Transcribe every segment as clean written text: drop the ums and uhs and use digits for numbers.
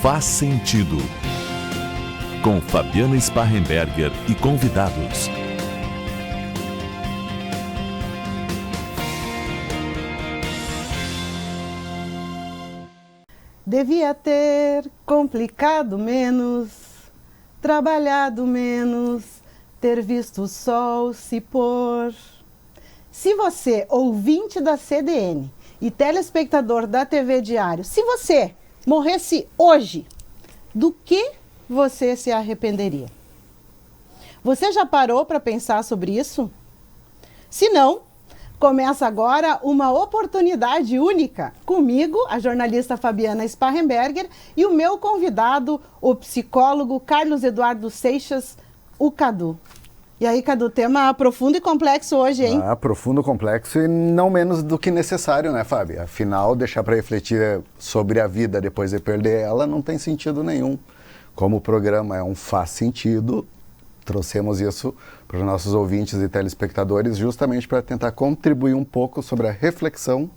Faz Sentido, com Fabiana Sparrenberger e convidados. Devia ter complicado menos, trabalhado menos, ter visto o sol se pôr. Se você, ouvinte da CDN e telespectador da TV Diário, se você morresse hoje, do que você se arrependeria? Você já parou para pensar sobre isso? Se não, começa agora uma oportunidade única comigo, a jornalista Fabiana Sparrenberger, e o meu convidado, o psicólogo Carlos Eduardo Seixas, o Cadu. E aí, Cadu, tema profundo e complexo hoje, hein? Profundo, complexo e não menos do que necessário, né, Fábio? Afinal, deixar para refletir sobre a vida depois de perder ela não tem sentido nenhum. Como o programa é um faz sentido, trouxemos isso para os nossos ouvintes e telespectadores justamente para tentar contribuir um pouco sobre a reflexão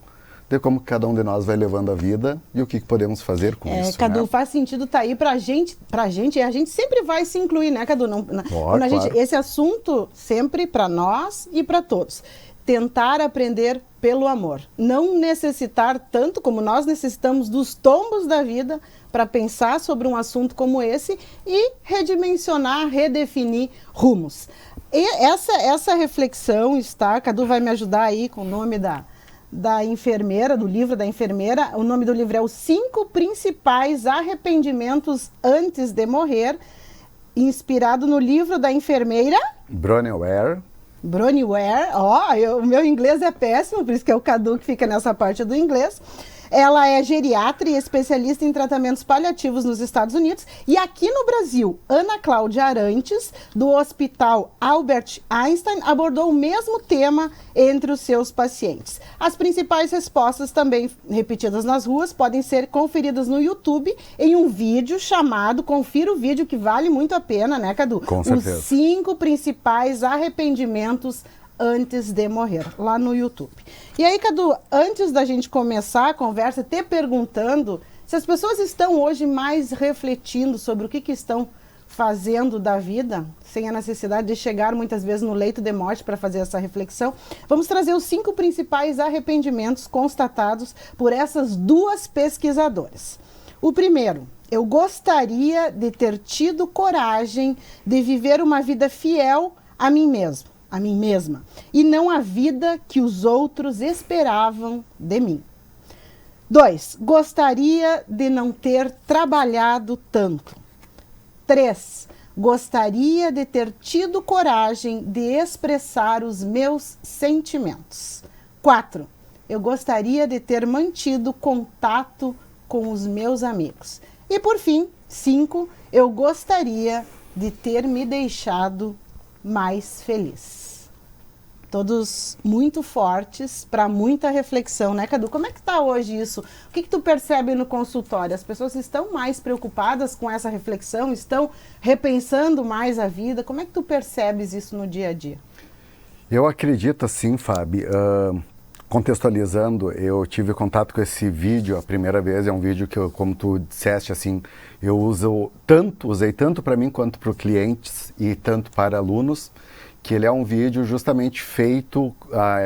de como cada um de nós vai levando a vida e o que podemos fazer com isso. Cadu, né? Faz sentido tá aí pra gente, e a gente sempre vai se incluir, né, Cadu? Quando a gente, esse assunto sempre para nós e para todos. Tentar aprender pelo amor. Não necessitar tanto como nós necessitamos dos tombos da vida para pensar sobre um assunto como esse e redimensionar, redefinir rumos. E essa reflexão está, Cadu vai me ajudar aí com o nome da enfermeira, do livro da enfermeira. O nome do livro é Os 5 Principais Arrependimentos Antes de Morrer, inspirado no livro da enfermeira Bronnie Ware. O meu inglês é péssimo, por isso que é o Cadu que fica nessa parte do inglês. Ela é geriatra e especialista em tratamentos paliativos nos Estados Unidos. E aqui no Brasil, Ana Cláudia Arantes, do Hospital Albert Einstein, abordou o mesmo tema entre os seus pacientes. As principais respostas, também repetidas nas ruas, podem ser conferidas no YouTube em um vídeo chamado, confira o vídeo que vale muito a pena, né, Cadu? Com certeza. Os 5 principais arrependimentos antes de morrer, lá no YouTube. E aí, Cadu, antes da gente começar a conversa, te perguntando se as pessoas estão hoje mais refletindo sobre o que estão fazendo da vida, sem a necessidade de chegar muitas vezes no leito de morte para fazer essa reflexão, vamos trazer os 5 principais arrependimentos constatados por essas 2 pesquisadoras. O primeiro: eu gostaria de ter tido coragem de viver uma vida fiel a mim mesma, e não a vida que os outros esperavam de mim. 2, gostaria de não ter trabalhado tanto. 3, gostaria de ter tido coragem de expressar os meus sentimentos. 4, eu gostaria de ter mantido contato com os meus amigos. E por fim, 5, eu gostaria de ter me deixado mais feliz. Todos muito fortes, para muita reflexão, né, Cadu? Como é que está hoje isso? O que tu percebe no consultório? As pessoas estão mais preocupadas com essa reflexão? Estão repensando mais a vida? Como é que tu percebes isso no dia a dia? Eu acredito assim, Fábio, contextualizando, eu tive contato com esse vídeo a primeira vez. É um vídeo que, como tu disseste, assim, eu usei tanto para mim quanto para clientes e tanto para alunos, que ele é um vídeo justamente feito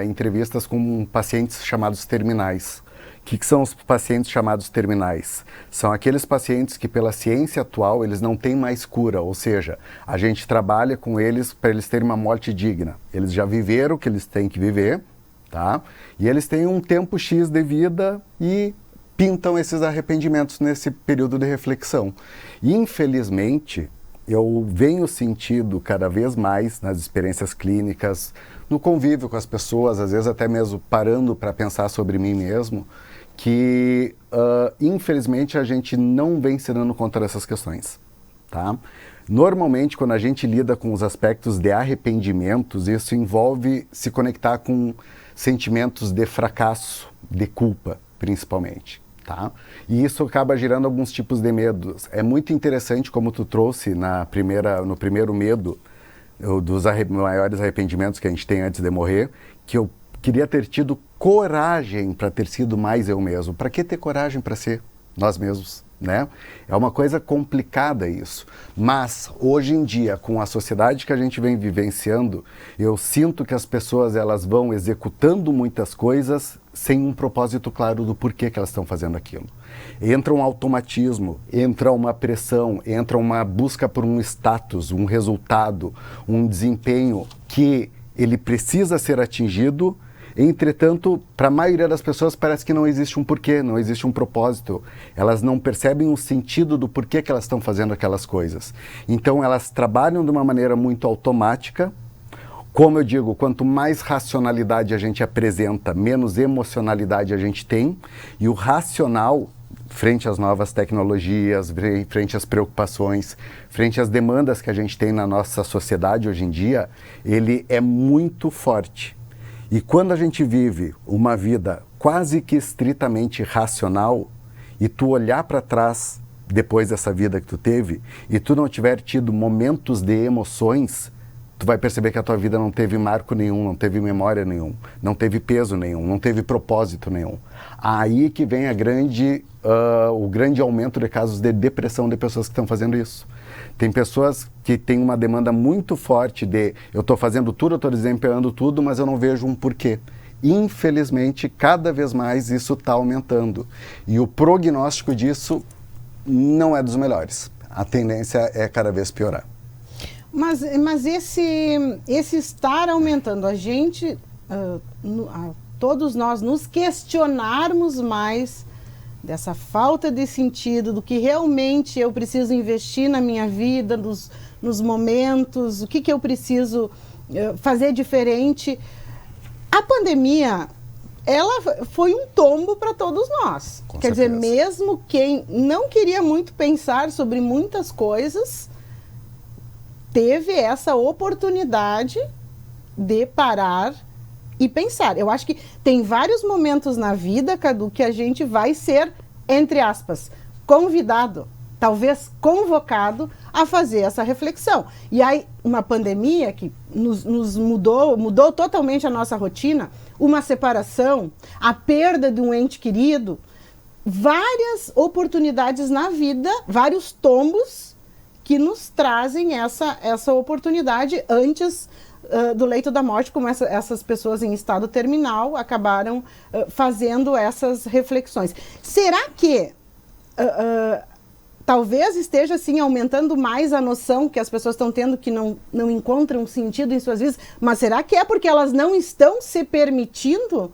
entrevistas com pacientes chamados terminais. O que são os pacientes chamados terminais? São aqueles pacientes que, pela ciência atual, eles não têm mais cura, ou seja, a gente trabalha com eles para eles terem uma morte digna. Eles já viveram o que eles têm que viver, tá? E eles têm um tempo X de vida e pintam esses arrependimentos nesse período de reflexão. E, infelizmente, eu venho sentindo cada vez mais nas experiências clínicas, no convívio com as pessoas, às vezes até mesmo parando para pensar sobre mim mesmo, que, infelizmente, a gente não vem se dando conta dessas questões, tá? Normalmente, quando a gente lida com os aspectos de arrependimentos, isso envolve se conectar com sentimentos de fracasso, de culpa, principalmente, tá? E isso acaba gerando alguns tipos de medos. É muito interessante como tu trouxe no primeiro medo, dos maiores arrependimentos que a gente tem antes de morrer, que eu queria ter tido coragem para ter sido mais eu mesmo. Para que ter coragem para ser nós mesmos? né? É uma coisa complicada isso. Mas, hoje em dia, com a sociedade que a gente vem vivenciando, eu sinto que as pessoas elas vão executando muitas coisas sem um propósito claro do porquê que elas estão fazendo aquilo. Entra um automatismo, entra uma pressão, entra uma busca por um status, um resultado, um desempenho que ele precisa ser atingido. Entretanto, para a maioria das pessoas parece que não existe um porquê, não existe um propósito. Elas não percebem o sentido do porquê que elas estão fazendo aquelas coisas. Então elas trabalham de uma maneira muito automática. Como eu digo, quanto mais racionalidade a gente apresenta, menos emocionalidade a gente tem. E o racional, frente às novas tecnologias, frente às preocupações, frente às demandas que a gente tem na nossa sociedade hoje em dia, ele é muito forte. E quando a gente vive uma vida quase que estritamente racional, e tu olhar para trás depois dessa vida que tu teve, e tu não tiver tido momentos de emoções, tu vai perceber que a tua vida não teve marco nenhum, não teve memória nenhum, não teve peso nenhum, não teve propósito nenhum. Aí que vem o grande aumento de casos de depressão de pessoas que estão fazendo isso. Tem pessoas que têm uma demanda muito forte de eu estou fazendo tudo, eu estou desempenhando tudo, mas eu não vejo um porquê. Infelizmente, cada vez mais isso está aumentando. E o prognóstico disso não é dos melhores. A tendência é cada vez piorar. Mas esse estar aumentando, a gente, todos nós nos questionarmos mais dessa falta de sentido, do que realmente eu preciso investir na minha vida, nos momentos, o que eu preciso fazer diferente. A pandemia, ela foi um tombo para todos nós. Com Quer certeza. dizer, mesmo quem não queria muito pensar sobre muitas coisas, teve essa oportunidade de parar e pensar. Eu acho que tem vários momentos na vida, Cadu, que a gente vai ser, entre aspas, convidado, talvez convocado a fazer essa reflexão. E aí, uma pandemia que nos mudou totalmente a nossa rotina, uma separação, a perda de um ente querido, várias oportunidades na vida, vários tombos que nos trazem essa oportunidade antes do leito da morte, como essas pessoas em estado terminal acabaram fazendo essas reflexões. Será que talvez esteja assim aumentando mais a noção que as pessoas estão tendo que não encontram sentido em suas vidas, mas será que é porque elas não estão se permitindo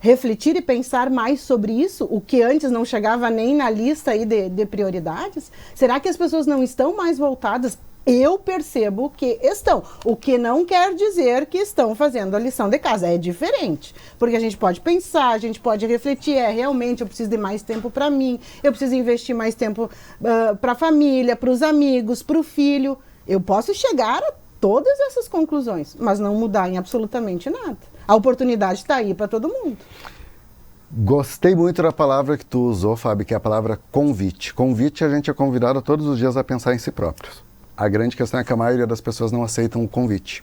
refletir e pensar mais sobre isso, o que antes não chegava nem na lista aí de prioridades? Será que as pessoas não estão mais voltadas? Eu percebo que estão, o que não quer dizer que estão fazendo a lição de casa, é diferente, porque a gente pode pensar, a gente pode refletir, realmente eu preciso de mais tempo para mim, eu preciso investir mais tempo para a família, para os amigos, para o filho. Eu posso chegar a todas essas conclusões, mas não mudar em absolutamente nada. A oportunidade está aí para todo mundo. Gostei muito da palavra que tu usou, Fábio, que é a palavra convite. Convite, a gente é convidado todos os dias a pensar em si próprios. A grande questão é que a maioria das pessoas não aceitam o convite.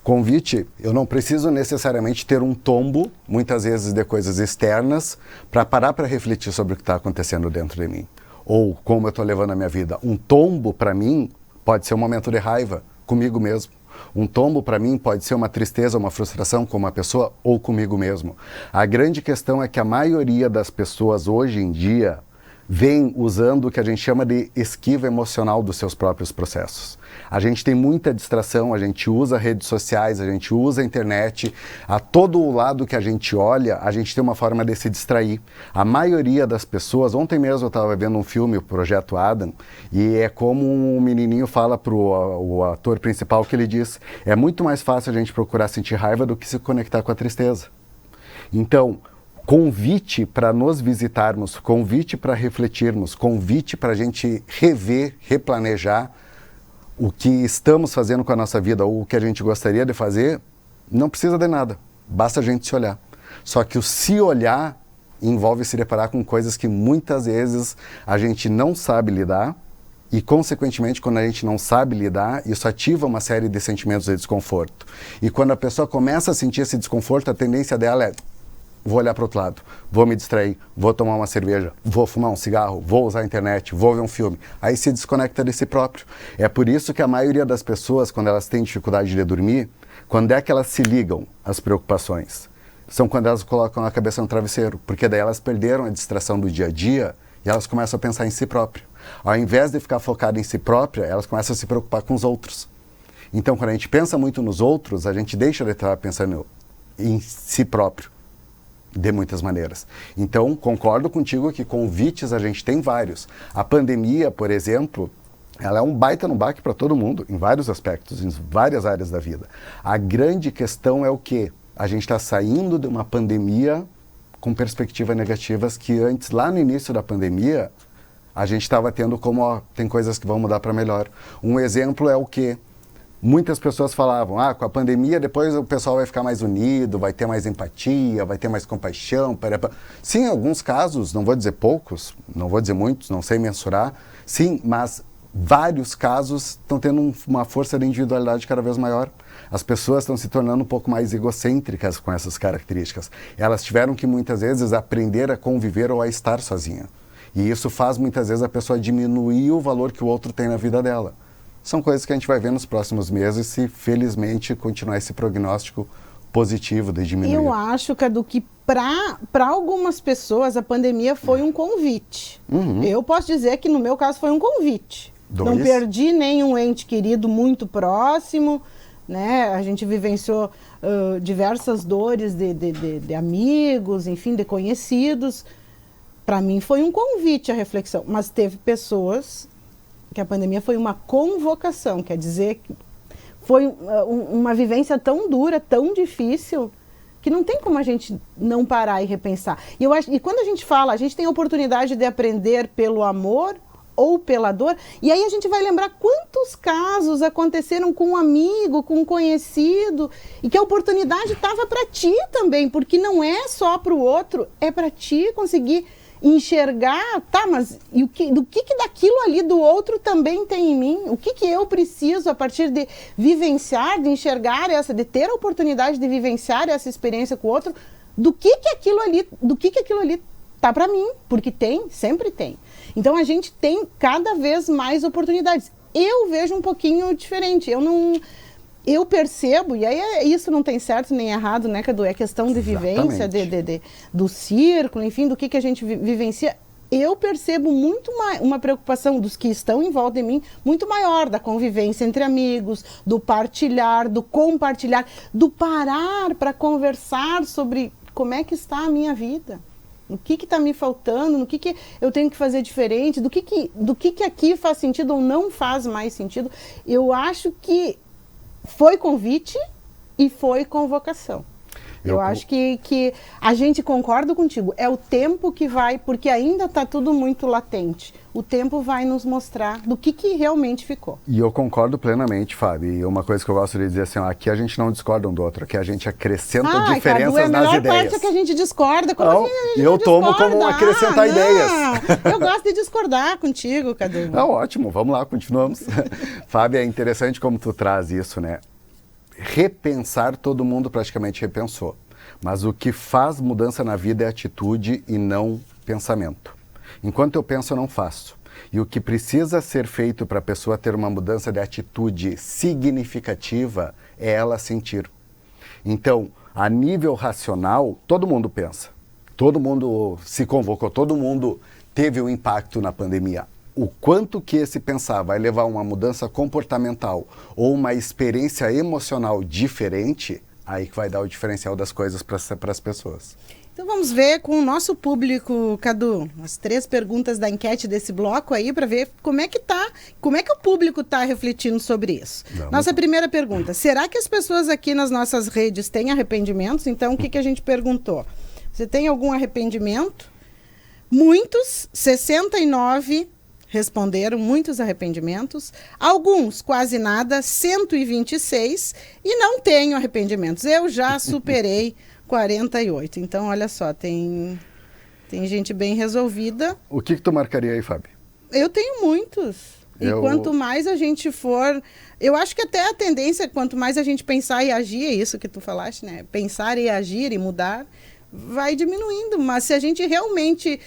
Convite, eu não preciso necessariamente ter um tombo, muitas vezes de coisas externas, para parar para refletir sobre o que está acontecendo dentro de mim. Ou como eu estou levando a minha vida. Um tombo, para mim, pode ser um momento de raiva comigo mesmo. Um tombo, para mim, pode ser uma tristeza, uma frustração com uma pessoa ou comigo mesmo. A grande questão é que a maioria das pessoas hoje em dia vem usando o que a gente chama de esquiva emocional dos seus próprios processos. A gente tem muita distração, a gente usa redes sociais, a gente usa a internet, a todo o lado que a gente olha, a gente tem uma forma de se distrair. A maioria das pessoas, ontem mesmo eu estava vendo um filme, o Projeto Adam, e é como um menininho fala para o ator principal que ele diz, é muito mais fácil a gente procurar sentir raiva do que se conectar com a tristeza. Então, convite para nos visitarmos, convite para refletirmos, convite para a gente rever, replanejar o que estamos fazendo com a nossa vida ou o que a gente gostaria de fazer, não precisa de nada, basta a gente se olhar. Só que o se olhar envolve se deparar com coisas que muitas vezes a gente não sabe lidar e, consequentemente, quando a gente não sabe lidar, isso ativa uma série de sentimentos de desconforto. E quando a pessoa começa a sentir esse desconforto, a tendência dela é vou olhar para o outro lado, vou me distrair, vou tomar uma cerveja, vou fumar um cigarro, vou usar a internet, vou ver um filme. Aí se desconecta de si próprio. É por isso que a maioria das pessoas, quando elas têm dificuldade de dormir, quando é que elas se ligam às preocupações? São quando elas colocam a cabeça no travesseiro, porque daí elas perderam a distração do dia a dia e elas começam a pensar em si próprio. Ao invés de ficar focada em si própria, elas começam a se preocupar com os outros. Então, quando a gente pensa muito nos outros, a gente deixa de estar pensando em si próprio, de muitas maneiras. Então, concordo contigo que convites a gente tem vários. A pandemia, por exemplo, ela é um baita no baque para todo mundo, em vários aspectos, em várias áreas da vida. A grande questão é o quê? A gente está saindo de uma pandemia com perspectivas negativas que antes, lá no início da pandemia, a gente estava tendo como, ó, tem coisas que vão mudar para melhor. Um exemplo é o quê? Muitas pessoas falavam, com a pandemia depois o pessoal vai ficar mais unido, vai ter mais empatia, vai ter mais compaixão. Sim, em alguns casos, não vou dizer poucos, não vou dizer muitos, não sei mensurar, sim, mas vários casos estão tendo uma força de individualidade cada vez maior. As pessoas estão se tornando um pouco mais egocêntricas com essas características. Elas tiveram que muitas vezes aprender a conviver ou a estar sozinha. E isso faz muitas vezes a pessoa diminuir o valor que o outro tem na vida dela. São coisas que a gente vai ver nos próximos meses se, felizmente, continuar esse prognóstico positivo de diminuir. Eu acho, Cadu, que para algumas pessoas a pandemia foi um convite. Eu posso dizer que no meu caso foi um convite. Não perdi nenhum ente querido muito próximo, né? A gente vivenciou diversas dores de amigos, enfim, de conhecidos. Para mim foi um convite à reflexão, mas teve pessoas que a pandemia foi uma convocação, quer dizer que foi uma vivência tão dura, tão difícil, que não tem como a gente não parar e repensar. E quando a gente fala, a gente tem a oportunidade de aprender pelo amor ou pela dor, e aí a gente vai lembrar quantos casos aconteceram com um amigo, com um conhecido, e que a oportunidade estava para ti também, porque não é só para o outro, é para ti conseguir enxergar, tá, mas do que daquilo ali do outro também tem em mim? O que eu preciso a partir de vivenciar, de enxergar de ter a oportunidade de vivenciar essa experiência com o outro, do que aquilo ali tá para mim? Porque sempre tem. Então a gente tem cada vez mais oportunidades. Eu vejo um pouquinho diferente, eu percebo, e aí isso não tem certo nem errado, né, Cadu? É questão de vivência, do círculo, enfim, do que a gente vivencia. Eu percebo muito uma preocupação dos que estão em volta de mim, muito maior, da convivência entre amigos, do partilhar, do compartilhar, do parar para conversar sobre como é que está a minha vida. O que está me faltando, no que eu tenho que fazer diferente, do que aqui faz sentido ou não faz mais sentido. Eu acho que foi convite e foi convocação. Eu acho que a gente concorda contigo. É o tempo que vai, porque ainda está tudo muito latente. O tempo vai nos mostrar do que realmente ficou. E eu concordo plenamente, Fábio. E uma coisa que eu gosto de dizer assim, aqui a gente não discorda um do outro, aqui a gente acrescenta diferenças nas ideias. A melhor parte é que a gente discorda. Como não, assim a gente eu tomo como acrescentar ideias. Eu gosto de discordar contigo, Cadu. Ótimo, vamos lá, continuamos. Fábio, é interessante como tu traz isso, né? Repensar, todo mundo praticamente repensou. Mas o que faz mudança na vida é atitude e não pensamento. Enquanto eu penso, eu não faço. E o que precisa ser feito para a pessoa ter uma mudança de atitude significativa é ela sentir. Então, a nível racional, todo mundo pensa. Todo mundo se convocou, todo mundo teve um impacto na pandemia. O quanto que esse pensar vai levar a uma mudança comportamental ou uma experiência emocional diferente, aí que vai dar o diferencial das coisas para as pessoas. Então vamos ver com o nosso público, Cadu, as 3 perguntas da enquete desse bloco aí, para ver como é que o público está refletindo sobre isso. Nossa primeira pergunta, será que as pessoas aqui nas nossas redes têm arrependimentos? Então o que a gente perguntou? Você tem algum arrependimento? Muitos, 69 responderam, muitos arrependimentos. Alguns, quase nada, 126. E não tenho arrependimentos. Eu já superei 48. Então, olha só, tem gente bem resolvida. O que tu marcaria aí, Fábio? Eu tenho muitos. E quanto mais a gente for... Eu acho que até a tendência, quanto mais a gente pensar e agir, é isso que tu falaste, né? Pensar e agir e mudar, vai diminuindo. Mas se a gente realmente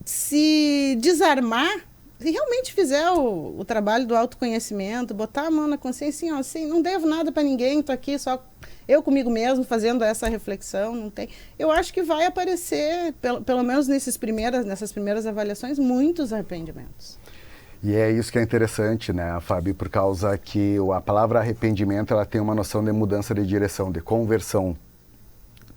se desarmar, se realmente fizer o trabalho do autoconhecimento, botar a mão na consciência, assim, não devo nada para ninguém, estou aqui só eu comigo mesmo fazendo essa reflexão, não tem. Eu acho que vai aparecer, pelo menos nessas primeiras avaliações, muitos arrependimentos. E é isso que é interessante, né, Fábio, por causa que a palavra arrependimento, ela tem uma noção de mudança de direção, de conversão,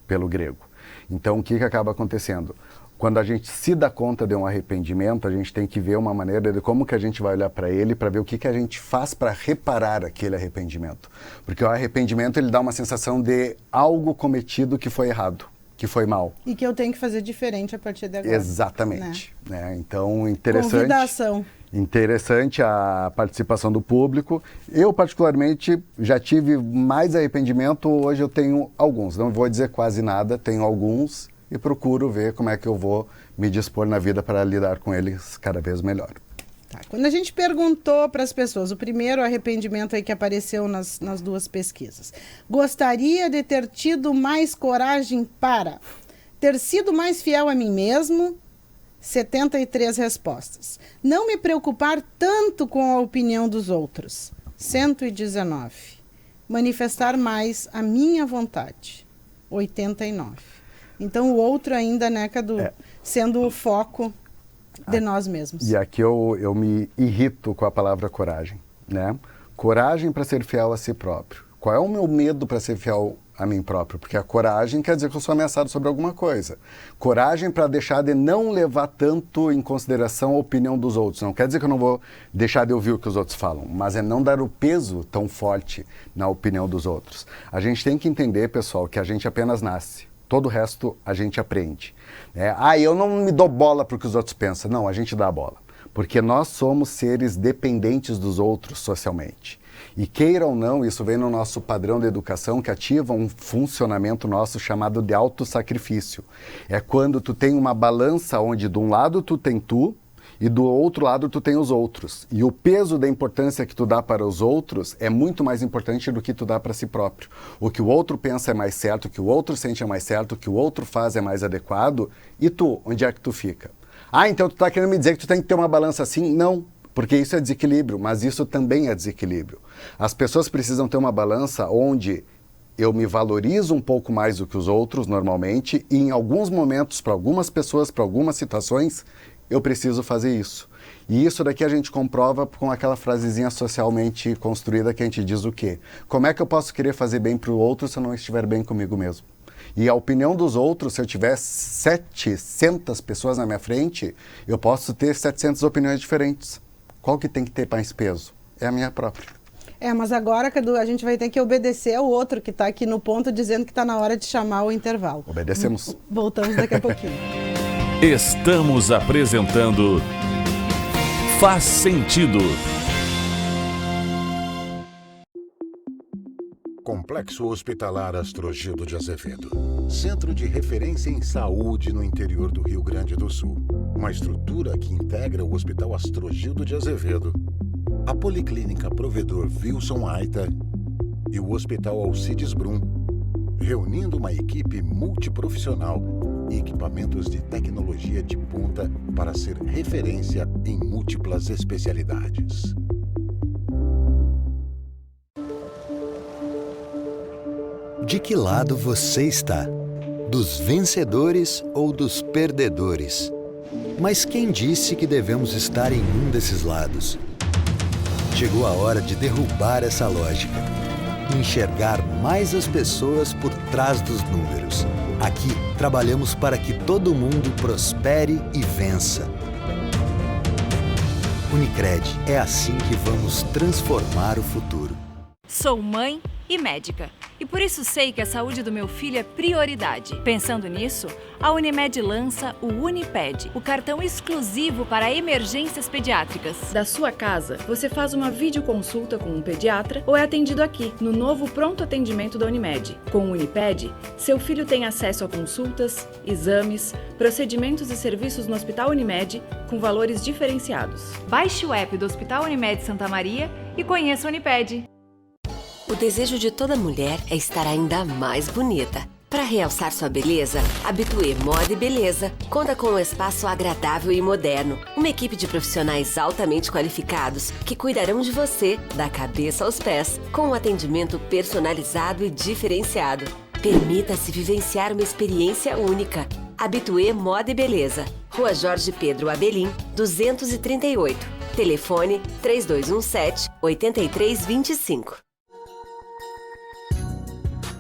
pelo grego. Então, o que acaba acontecendo? Quando a gente se dá conta de um arrependimento, a gente tem que ver uma maneira de como que a gente vai olhar para ele, para ver o que a gente faz para reparar aquele arrependimento. Porque o arrependimento, ele dá uma sensação de algo cometido que foi errado, que foi mal. E que eu tenho que fazer diferente a partir de agora. Exatamente. Né? Então, interessante. Convida a ação. Interessante a participação do público. Eu, particularmente, já tive mais arrependimento, hoje eu tenho alguns. Não vou dizer quase nada, tenho alguns e procuro ver como é que eu vou me dispor na vida para lidar com eles cada vez melhor. Tá. Quando a gente perguntou para as pessoas, o primeiro arrependimento aí que apareceu nas duas pesquisas, gostaria de ter tido mais coragem para ter sido mais fiel a mim mesmo, 73 respostas. Não me preocupar tanto com a opinião dos outros, 119. Manifestar mais a minha vontade, 89. Então o outro ainda, né, Cadu, sendo o foco de nós mesmos. E aqui eu me irrito com a palavra coragem, né? Coragem para ser fiel a si próprio. Qual é o meu medo para ser fiel a mim próprio? Porque a coragem quer dizer que eu sou ameaçado sobre alguma coisa. Coragem para deixar de não levar tanto em consideração a opinião dos outros. Não quer dizer que eu não vou deixar de ouvir o que os outros falam, mas é não dar o peso tão forte na opinião dos outros. A gente tem que entender, pessoal, que a gente apenas nasce. Todo o resto a gente aprende. Eu não me dou bola para o que os outros pensam. Não, a gente dá a bola. Porque nós somos seres dependentes dos outros socialmente. E queira ou não, isso vem no nosso padrão de educação que ativa um funcionamento nosso chamado de autossacrifício. É quando tu tem uma balança onde de um lado tu tem tu, e do outro lado tu tem os outros. E o peso da importância que tu dá para os outros é muito mais importante do que tu dá para si próprio. O que o outro pensa é mais certo, o que o outro sente é mais certo, o que o outro faz é mais adequado. E tu, onde é que tu fica? Então tu está querendo me dizer que tu tem que ter uma balança assim? Não, porque isso é desequilíbrio, mas isso também é desequilíbrio. As pessoas precisam ter uma balança onde eu me valorizo um pouco mais do que os outros normalmente e em alguns momentos, para algumas pessoas, para algumas situações, eu preciso fazer isso. E isso daqui a gente comprova com aquela frasezinha socialmente construída que a gente diz o quê? Como é que eu posso querer fazer bem para o outro se eu não estiver bem comigo mesmo? E a opinião dos outros, se eu tiver 700 pessoas na minha frente, eu posso ter 700 opiniões diferentes. Qual que tem que ter mais peso? É a minha própria. Mas agora, Cadu, a gente vai ter que obedecer ao outro que está aqui no ponto dizendo que está na hora de chamar o intervalo. Obedecemos. Voltamos daqui a pouquinho. Estamos apresentando Faz Sentido. Complexo Hospitalar Astrogildo de Azevedo. Centro de referência em saúde no interior do Rio Grande do Sul. Uma estrutura que integra o Hospital Astrogildo de Azevedo, a Policlínica Provedor Wilson Aita e o Hospital Alcides Brum, reunindo uma equipe multiprofissional e equipamentos de tecnologia de ponta para ser referência em múltiplas especialidades. De que lado você está? Dos vencedores ou dos perdedores? Mas quem disse que devemos estar em um desses lados? Chegou a hora de derrubar essa lógica e enxergar mais as pessoas por trás dos números. Aqui, trabalhamos para que todo mundo prospere e vença. Unicred, é assim que vamos transformar o futuro. Sou mãe e médica. E por isso sei que a saúde do meu filho é prioridade. Pensando nisso, a Unimed lança o Uniped, o cartão exclusivo para emergências pediátricas. Da sua casa, você faz uma videoconsulta com um pediatra ou é atendido aqui, no novo pronto atendimento da Unimed. Com o Uniped, seu filho tem acesso a consultas, exames, procedimentos e serviços no Hospital Unimed com valores diferenciados. Baixe o app do Hospital Unimed Santa Maria e conheça o Uniped. O desejo de toda mulher é estar ainda mais bonita. Para realçar sua beleza, Habitué Moda e Beleza conta com um espaço agradável e moderno. Uma equipe de profissionais altamente qualificados que cuidarão de você, da cabeça aos pés, com um atendimento personalizado e diferenciado. Permita-se vivenciar uma experiência única. Habitué Moda e Beleza. Rua Jorge Pedro Abelim, 238. Telefone 3217-8325.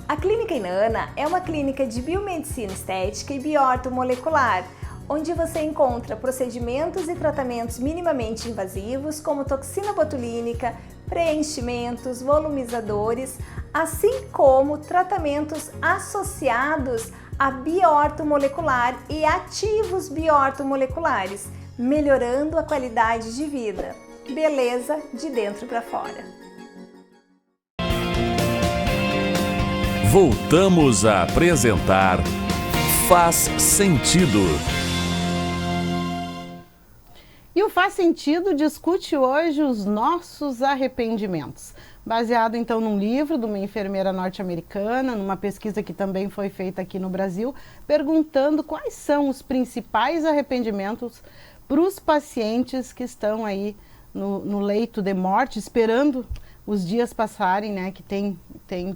A Clínica Inana é uma clínica de biomedicina estética e bioortomolecular, onde você encontra procedimentos e tratamentos minimamente invasivos, como toxina botulínica, preenchimentos, volumizadores, assim como tratamentos associados a bioortomolecular e ativos bioortomoleculares, melhorando a qualidade de vida. Beleza de dentro para fora. Voltamos a apresentar Faz Sentido. E o Faz Sentido discute hoje os nossos arrependimentos. Baseado então num livro de uma enfermeira norte-americana, numa pesquisa que também foi feita aqui no Brasil, perguntando quais são os principais arrependimentos para os pacientes que estão aí no leito de morte, esperando os dias passarem, né, que tem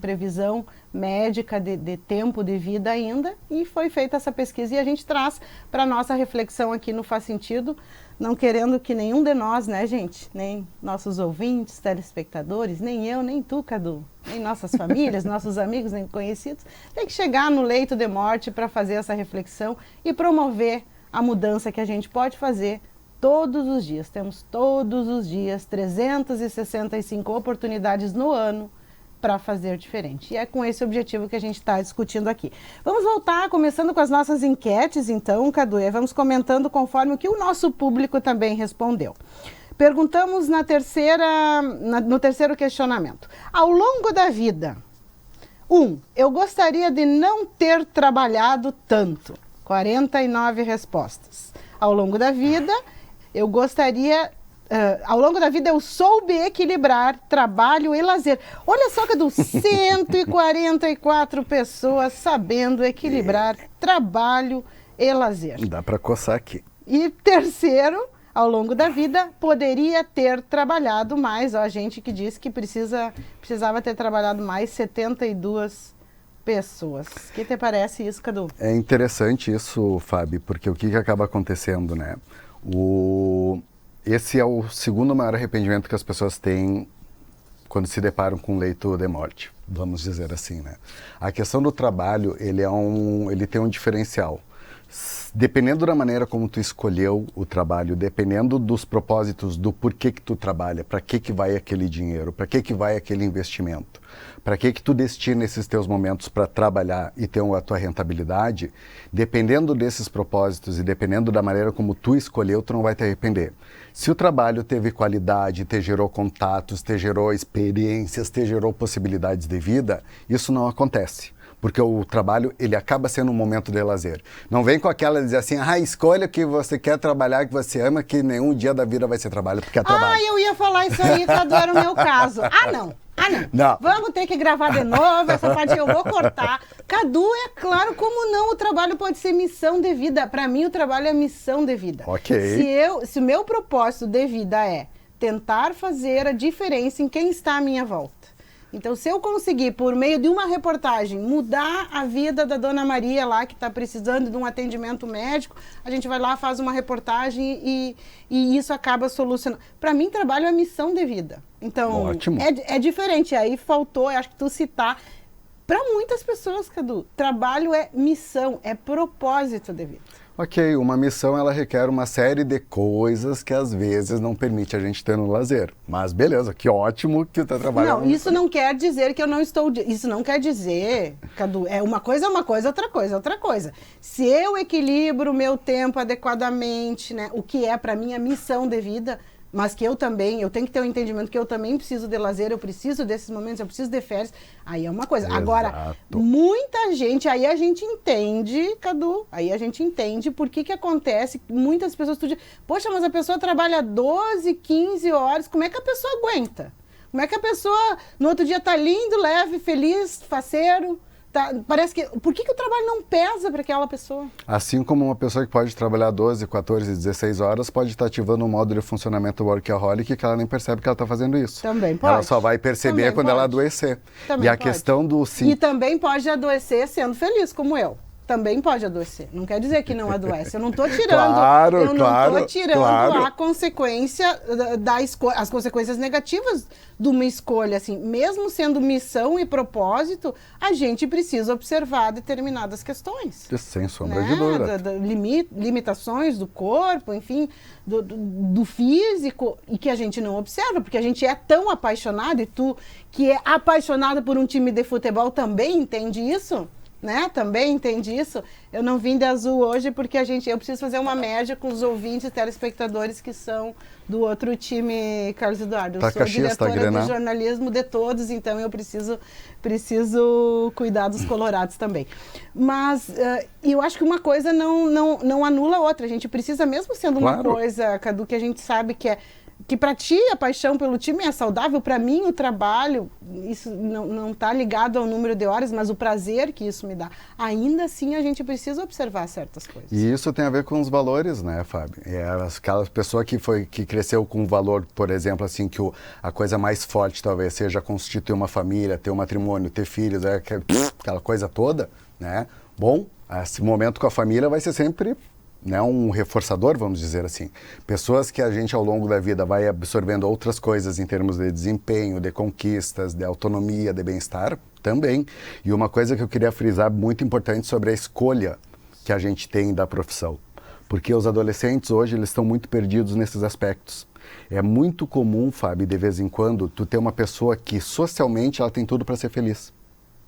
previsão médica de tempo de vida ainda, e foi feita essa pesquisa e a gente traz para nossa reflexão aqui no Faz Sentido, não querendo que nenhum de nós, né, gente, nem nossos ouvintes, telespectadores, nem eu, nem tu, Cadu, nem nossas famílias, nossos amigos, nem conhecidos, tem que chegar no leito de morte para fazer essa reflexão e promover a mudança que a gente pode fazer todos os dias. Temos todos os dias 365 oportunidades no ano para fazer diferente. E é com esse objetivo que a gente está discutindo aqui. Vamos voltar, começando com as nossas enquetes, então, Cadu, e vamos comentando conforme o que o nosso público também respondeu. Perguntamos no terceiro questionamento. Ao longo da vida, eu gostaria de não ter trabalhado tanto. 49 respostas. Ao longo da vida, eu soube equilibrar trabalho e lazer. Olha só, Cadu, 144 pessoas sabendo equilibrar trabalho e lazer. Dá para coçar aqui. E terceiro, ao longo da vida, poderia ter trabalhado mais. Ó, a gente que disse que precisava ter trabalhado mais, 72 pessoas. O que te parece isso, Cadu? É interessante isso, Fábio, porque o que acaba acontecendo, né? Esse é o segundo maior arrependimento que as pessoas têm quando se deparam com um leito de morte, vamos dizer assim, né? A questão do trabalho, ele tem um diferencial. Dependendo da maneira como tu escolheu o trabalho, dependendo dos propósitos do porquê que tu trabalha, para que vai aquele dinheiro, para que vai aquele investimento, para que tu destina esses teus momentos para trabalhar e ter a tua rentabilidade, dependendo desses propósitos e dependendo da maneira como tu escolheu, tu não vai te arrepender. Se o trabalho teve qualidade, te gerou contatos, te gerou experiências, te gerou possibilidades de vida, isso não acontece. Porque o trabalho, ele acaba sendo um momento de lazer. Não vem com aquela de dizer assim, escolha que você quer trabalhar, que você ama, que nenhum dia da vida vai ser trabalho, porque é trabalho. Eu ia falar isso aí, Cadu, era o meu caso. Não. Vamos ter que gravar de novo, essa parte eu vou cortar. Cadu, é claro, como não, o trabalho pode ser missão de vida. Para mim, o trabalho é missão de vida. Ok. Se o meu propósito de vida é tentar fazer a diferença em quem está à minha volta, então, se eu conseguir, por meio de uma reportagem, mudar a vida da Dona Maria lá, que está precisando de um atendimento médico, a gente vai lá, faz uma reportagem e isso acaba solucionando. Para mim, trabalho é missão de vida. Então, ótimo. É diferente. Aí faltou, acho que tu citar, para muitas pessoas, Cadu, trabalho é missão, é propósito de vida. Ok, uma missão ela requer uma série de coisas que às vezes não permite a gente ter no lazer. Mas beleza, que ótimo que tu está trabalhando. Não, isso não quer dizer que eu não estou... Isso não quer dizer, Cadu, uma coisa, outra coisa, outra coisa. Se eu equilibro o meu tempo adequadamente, né, o que é para mim a missão de vida, mas que eu tenho que ter um entendimento que eu também preciso de lazer, eu preciso desses momentos, eu preciso de férias, aí é uma coisa. Exato. Agora, muita gente, aí a gente entende, Cadu, aí a gente entende por que acontece, muitas pessoas, poxa, mas a pessoa trabalha 12, 15 horas, como é que a pessoa aguenta? Como é que a pessoa, no outro dia tá lindo, leve, feliz, faceiro, Parece que... Por que o trabalho não pesa para aquela pessoa? Assim como uma pessoa que pode trabalhar 12, 14, 16 horas pode estar ativando um modo de funcionamento workaholic que ela nem percebe que ela está fazendo isso. Também pode. Ela só vai perceber quando ela adoecer. Também e a pode. questão do... E também pode adoecer sendo feliz, como eu. Também pode adoecer. Não quer dizer que não adoece. Eu não estou tirando, a consequência as consequências negativas de uma escolha. Assim, mesmo sendo missão e propósito, a gente precisa observar determinadas questões. Sem sombra de dúvida. Limitações do corpo, enfim, do físico, e que a gente não observa, porque a gente é tão apaixonado, e tu, que é apaixonada por um time de futebol, também entende isso? Né? Também entende isso. Eu não vim de azul hoje porque eu preciso fazer uma média com os ouvintes e telespectadores que são do outro time, Carlos Eduardo. Eu sou diretora de jornalismo de todos, então eu preciso cuidar dos colorados também. Mas eu acho que uma coisa não anula a outra. A gente precisa, mesmo sendo uma coisa, Cadu, que a gente sabe que para ti a paixão pelo time é saudável, para mim o trabalho, isso não está ligado ao número de horas, mas o prazer que isso me dá. Ainda assim a gente precisa observar certas coisas. E isso tem a ver com os valores, né, Fábio? Aquela pessoa que cresceu com um valor, por exemplo, assim, que a coisa mais forte talvez seja constituir uma família, ter um matrimônio, ter filhos, aquela coisa toda, né? Bom, esse momento com a família vai ser sempre... né, um reforçador, vamos dizer assim. Pessoas que a gente ao longo da vida vai absorvendo outras coisas em termos de desempenho, de conquistas, de autonomia, de bem-estar, também. E uma coisa que eu queria frisar muito importante sobre a escolha que a gente tem da profissão. Porque os adolescentes hoje, eles estão muito perdidos nesses aspectos. É muito comum, Fábio, de vez em quando, tu ter uma pessoa que socialmente ela tem tudo para ser feliz.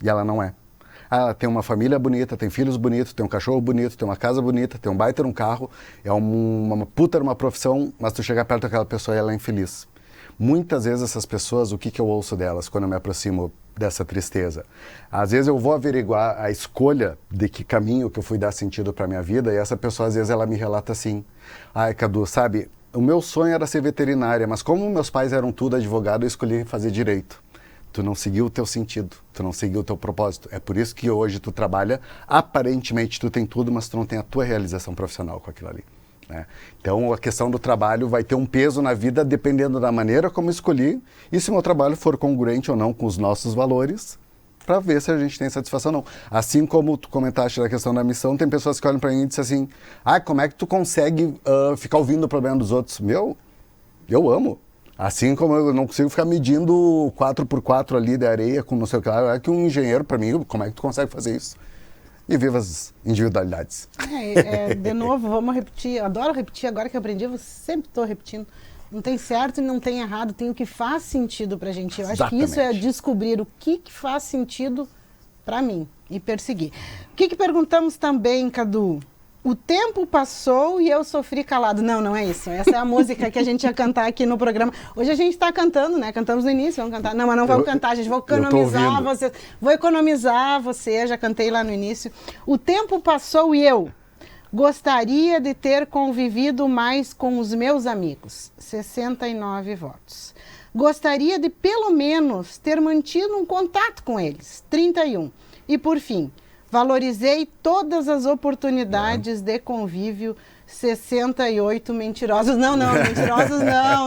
E ela não é. Ela tem uma família bonita, tem filhos bonitos, tem um cachorro bonito, tem uma casa bonita, tem um baita num carro, é uma puta numa profissão, mas tu chega perto daquela pessoa e ela é infeliz. Muitas vezes essas pessoas, o que eu ouço delas quando eu me aproximo dessa tristeza? Às vezes eu vou averiguar a escolha de que caminho que eu fui dar sentido para minha vida e essa pessoa às vezes ela me relata assim: ai, Cadu, sabe, o meu sonho era ser veterinária, mas como meus pais eram tudo advogado, eu escolhi fazer direito. Tu não seguiu o teu sentido, tu não seguiu o teu propósito. É por isso que hoje tu trabalha, aparentemente tu tem tudo, mas tu não tem a tua realização profissional com aquilo ali. Né? Então a questão do trabalho vai ter um peso na vida dependendo da maneira como escolhi e se o meu trabalho for congruente ou não com os nossos valores, para ver se a gente tem satisfação ou não. Assim como tu comentaste da questão da missão, tem pessoas que olham para mim e dizem assim: ah, como é que tu consegue ficar ouvindo o problema dos outros? Eu amo. Assim como eu não consigo ficar medindo 4x4 ali de areia com não sei o que lá, é que um engenheiro, para mim, como é que tu consegue fazer isso? E viva as individualidades. De novo, vamos repetir. Eu adoro repetir, agora que eu aprendi, eu sempre estou repetindo. Não tem certo e não tem errado, tem o que faz sentido pra gente. Eu acho que isso é descobrir o que faz sentido para mim e perseguir. O que perguntamos também, Cadu? O tempo passou e eu sofri calado. Não é isso. Essa é a música que a gente ia cantar aqui no programa. Hoje a gente está cantando, né? Cantamos no início, vamos cantar. Não, mas não vamos cantar, gente. Vou economizar você. Vou economizar você, já cantei lá no início. O tempo passou e eu gostaria de ter convivido mais com os meus amigos. 69 votos. Gostaria de, pelo menos, ter mantido um contato com eles. 31. E, por fim, valorizei todas as oportunidades de convívio. 68 mentirosos. Mentirosos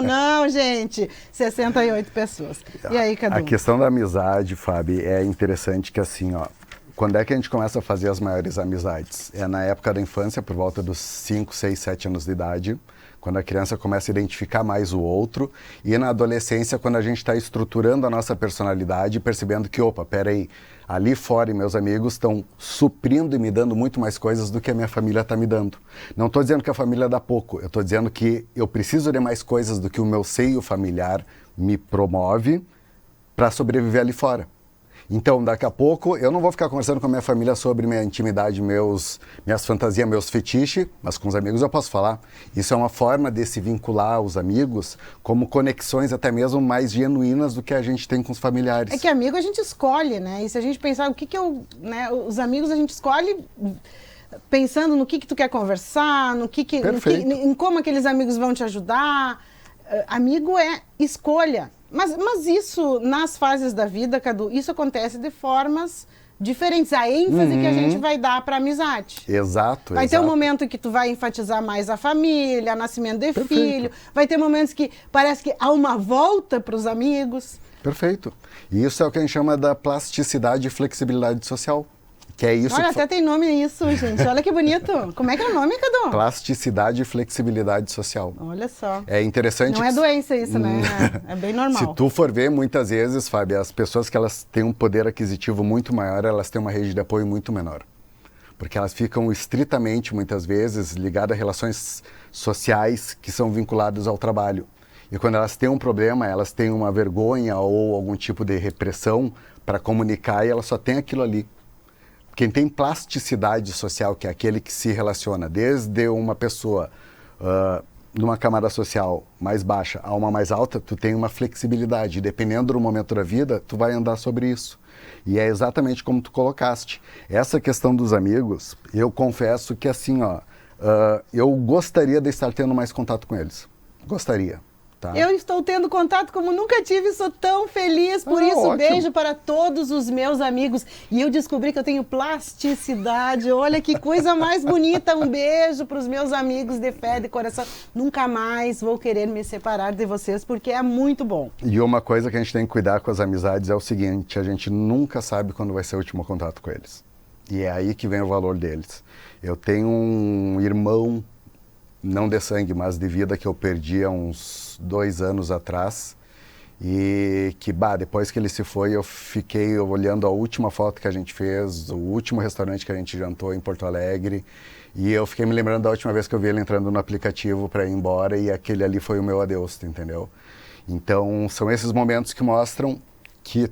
não, gente. 68 pessoas. E aí, Cadu? A questão da amizade, Fábio, é interessante que assim, ó, quando é que a gente começa a fazer as maiores amizades? É na época da infância, por volta dos 5, 6, 7 anos de idade, quando a criança começa a identificar mais o outro, e na adolescência, quando a gente está estruturando a nossa personalidade, percebendo que, opa, peraí, ali fora meus amigos estão suprindo e me dando muito mais coisas do que a minha família está me dando. Não estou dizendo que a família dá pouco, eu estou dizendo que eu preciso de mais coisas do que o meu seio familiar me promove para sobreviver ali fora. Então, daqui a pouco, eu não vou ficar conversando com a minha família sobre minha intimidade, minhas fantasias, meus fetiches, mas com os amigos eu posso falar. Isso é uma forma de se vincular aos amigos como conexões até mesmo mais genuínas do que a gente tem com os familiares. É que amigo a gente escolhe, né? E se a gente pensar os amigos a gente escolhe pensando no que tu quer conversar, em como aqueles amigos vão te ajudar. Amigo é escolha. Mas isso, nas fases da vida, Cadu, isso acontece de formas diferentes. A ênfase que a gente vai dar para amizade. Exato. Vai ter um momento que tu vai enfatizar mais a família, nascimento de filho. Vai ter momentos que parece que há uma volta para os amigos. Perfeito. E isso é o que a gente chama da plasticidade e flexibilidade social. Que é isso. Olha, até tem nome isso, gente. Olha que bonito. Como é que é o nome, Cadu? Plasticidade e flexibilidade social. Olha só. É interessante. Não é doença isso, né? É bem normal. Se tu for ver, muitas vezes, Fábio, as pessoas que elas têm um poder aquisitivo muito maior, elas têm uma rede de apoio muito menor. Porque elas ficam estritamente, muitas vezes, ligadas a relações sociais que são vinculadas ao trabalho. E quando elas têm um problema, elas têm uma vergonha ou algum tipo de repressão para comunicar e elas só têm aquilo ali. Quem tem plasticidade social, que é aquele que se relaciona desde uma pessoa numa camada social mais baixa a uma mais alta, tu tem uma flexibilidade. Dependendo do momento da vida, tu vai andar sobre isso. E é exatamente como tu colocaste. Essa questão dos amigos, eu confesso que assim, eu gostaria de estar tendo mais contato com eles. Gostaria. Tá. Eu estou tendo contato como nunca tive, sou tão feliz, por isso ótimo. Beijo para todos os meus amigos. E eu descobri que eu tenho plasticidade, olha que coisa mais bonita, um beijo para os meus amigos de fé, de coração. Nunca mais vou querer me separar de vocês, porque é muito bom. E uma coisa que a gente tem que cuidar com as amizades é o seguinte, a gente nunca sabe quando vai ser o último contato com eles. E é aí que vem o valor deles. Eu tenho um irmão, não de sangue, mas de vida, que eu perdi há uns 2 anos atrás, e que, depois que ele se foi, eu fiquei olhando a última foto que a gente fez, o último restaurante que a gente jantou em Porto Alegre, e eu fiquei me lembrando da última vez que eu vi ele entrando no aplicativo para ir embora, e aquele ali foi o meu adeus, entendeu? Então, são esses momentos que mostram que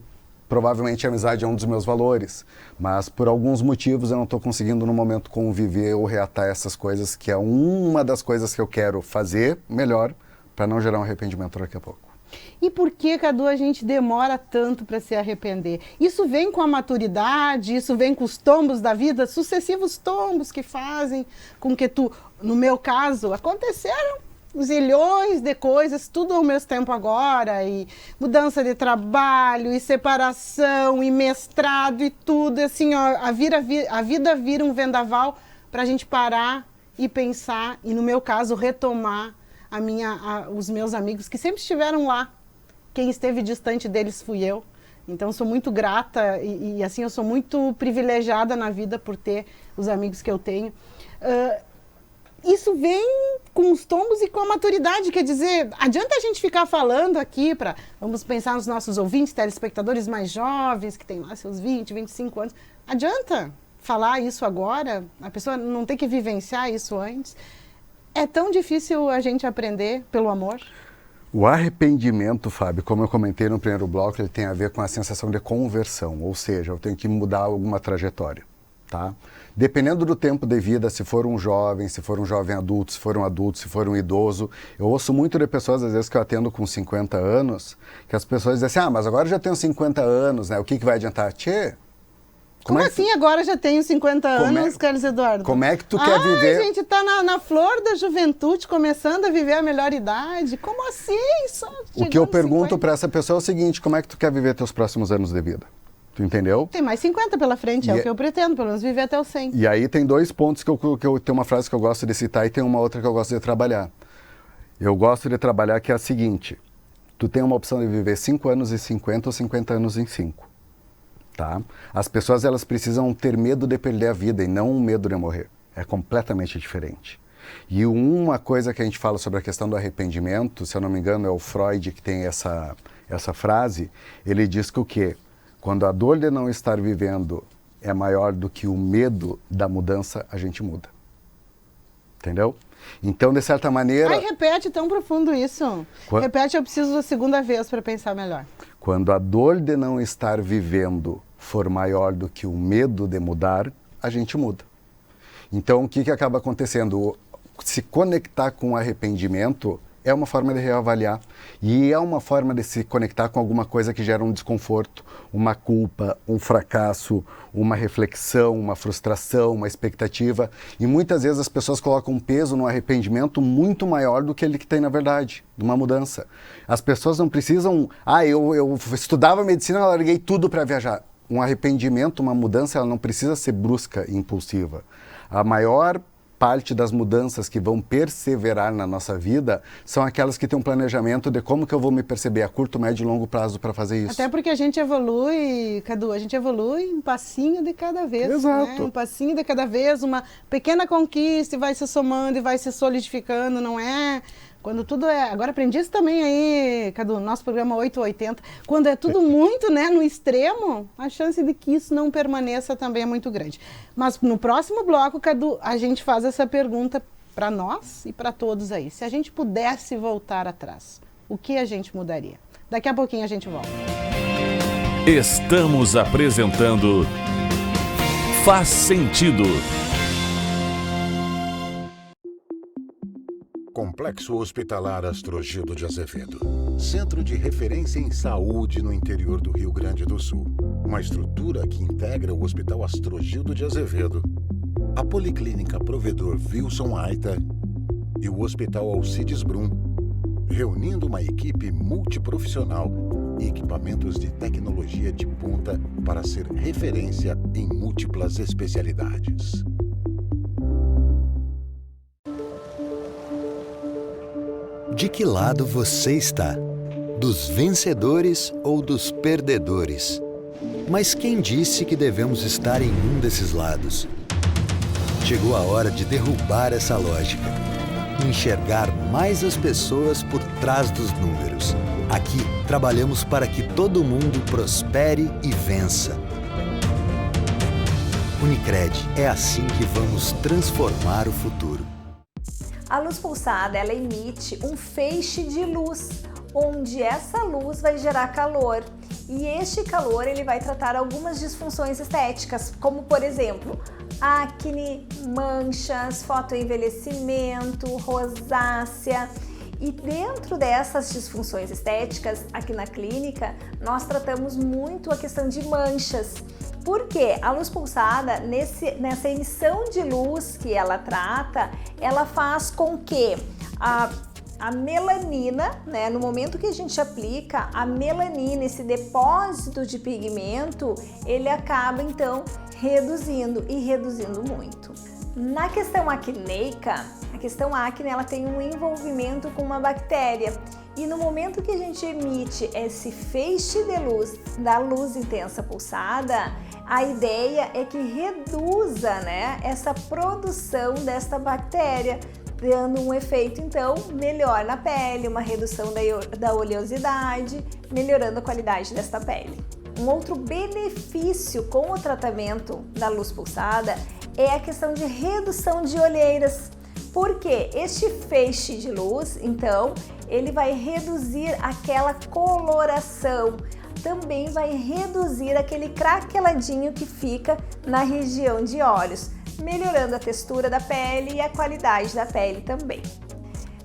provavelmente a amizade é um dos meus valores, mas por alguns motivos eu não estou conseguindo no momento conviver ou reatar essas coisas, que é uma das coisas que eu quero fazer melhor para não gerar um arrependimento daqui a pouco. E por que, Cadu, a gente demora tanto para se arrepender? Isso vem com a maturidade, isso vem com os tombos da vida, sucessivos tombos que fazem com que tu, no meu caso, aconteceram zilhões de coisas, tudo ao mesmo tempo agora, e mudança de trabalho, e separação, e mestrado, e tudo, assim, ó, a vida vira um vendaval para a gente parar e pensar, e no meu caso, retomar os meus amigos que sempre estiveram lá. Quem esteve distante deles fui eu. Então, sou muito grata e assim, eu sou muito privilegiada na vida por ter os amigos que eu tenho. Isso vem com os tombos e com a maturidade, quer dizer, adianta a gente ficar falando aqui vamos pensar nos nossos ouvintes, telespectadores mais jovens, que têm lá seus 20, 25 anos, adianta falar isso agora? A pessoa não tem que vivenciar isso antes? É tão difícil a gente aprender pelo amor? O arrependimento, Fábio, como eu comentei no primeiro bloco, ele tem a ver com a sensação de conversão, ou seja, eu tenho que mudar alguma trajetória, tá? Dependendo do tempo de vida, se for um jovem adulto, se for um adulto, se for um idoso, eu ouço muito de pessoas, às vezes, que eu atendo com 50 anos, que as pessoas dizem assim, mas agora eu já tenho 50 anos, né? O que vai adiantar? Tchê, como assim agora já tenho 50 anos, Carlos Eduardo? Como é que tu quer viver? A gente tá na flor da juventude, começando a viver a melhor idade. Como assim? O que eu pergunto para essa pessoa é o seguinte, como é que tu quer viver teus próximos anos de vida? Tu entendeu? Tem mais 50 pela frente, é o que eu pretendo, pelo menos viver até os 100. E aí tem 2 pontos que eu tenho uma frase que eu gosto de citar e tem uma outra que eu gosto de trabalhar. Eu gosto de trabalhar que é a seguinte, tu tem uma opção de viver 5 anos em 50 ou 50 anos em 5. Tá? As pessoas, elas precisam ter medo de perder a vida e não um medo de morrer. É completamente diferente. E uma coisa que a gente fala sobre a questão do arrependimento, se eu não me engano é o Freud que tem essa frase, ele diz que o quê? Quando a dor de não estar vivendo é maior do que o medo da mudança, a gente muda. Entendeu? Então, de certa maneira... repete tão profundo isso. Repete, eu preciso da segunda vez para pensar melhor. Quando a dor de não estar vivendo for maior do que o medo de mudar, a gente muda. Então, o que acaba acontecendo? Se conectar com o arrependimento é uma forma de reavaliar. E é uma forma de se conectar com alguma coisa que gera um desconforto, uma culpa, um fracasso, uma reflexão, uma frustração, uma expectativa. E muitas vezes as pessoas colocam um peso no arrependimento muito maior do que ele que tem na verdade, de uma mudança. As pessoas não precisam... eu estudava medicina, eu larguei tudo para viajar. um arrependimento, uma mudança, ela não precisa ser brusca e impulsiva. A maior parte das mudanças que vão perseverar na nossa vida são aquelas que têm um planejamento de como que eu vou me perceber a curto, médio e longo prazo para fazer isso. Até porque a gente evolui, Cadu, a gente evolui um passinho de cada vez. Exato. Né? Um passinho de cada vez, uma pequena conquista e vai se somando e vai se solidificando, não é? Quando tudo é... Agora aprendi isso também aí, Cadu, nosso programa 880. Quando é tudo muito, né, no extremo, a chance de que isso não permaneça também é muito grande. Mas no próximo bloco, Cadu, a gente faz essa pergunta para nós e para todos aí. Se a gente pudesse voltar atrás, o que a gente mudaria? Daqui a pouquinho a gente volta. Estamos apresentando Faz Sentido. Complexo Hospitalar Astrogildo de Azevedo. Centro de referência em saúde no interior do Rio Grande do Sul. Uma estrutura que integra o Hospital Astrogildo de Azevedo, a Policlínica Provedor Wilson Aita e o Hospital Alcides Brum, reunindo uma equipe multiprofissional e equipamentos de tecnologia de ponta para ser referência em múltiplas especialidades. De que lado você está? Dos vencedores ou dos perdedores? Mas quem disse que devemos estar em um desses lados? Chegou a hora de derrubar essa lógica e enxergar mais as pessoas por trás dos números. Aqui, trabalhamos para que todo mundo prospere e vença. Unicred, é assim que vamos transformar o futuro. A luz pulsada, ela emite um feixe de luz, onde essa luz vai gerar calor. E este calor ele vai tratar algumas disfunções estéticas, como por exemplo, acne, manchas, fotoenvelhecimento, rosácea. E dentro dessas disfunções estéticas, aqui na clínica, nós tratamos muito a questão de manchas. Porque a luz pulsada, nessa emissão de luz que ela trata, ela faz com que a melanina, né, no momento que a gente aplica, a melanina, esse depósito de pigmento, ele acaba então reduzindo e reduzindo muito. Na questão acneica, a questão acne, ela tem um envolvimento com uma bactéria. E no momento que a gente emite esse feixe de luz, da luz intensa pulsada, a ideia é que reduza, né, essa produção desta bactéria, dando um efeito, então, melhor na pele, uma redução da oleosidade, melhorando a qualidade desta pele. Um outro benefício com o tratamento da luz pulsada é a questão de redução de olheiras, porque este feixe de luz, então, ele vai reduzir aquela coloração, também vai reduzir aquele craqueladinho que fica na região de olhos, melhorando a textura da pele e a qualidade da pele também.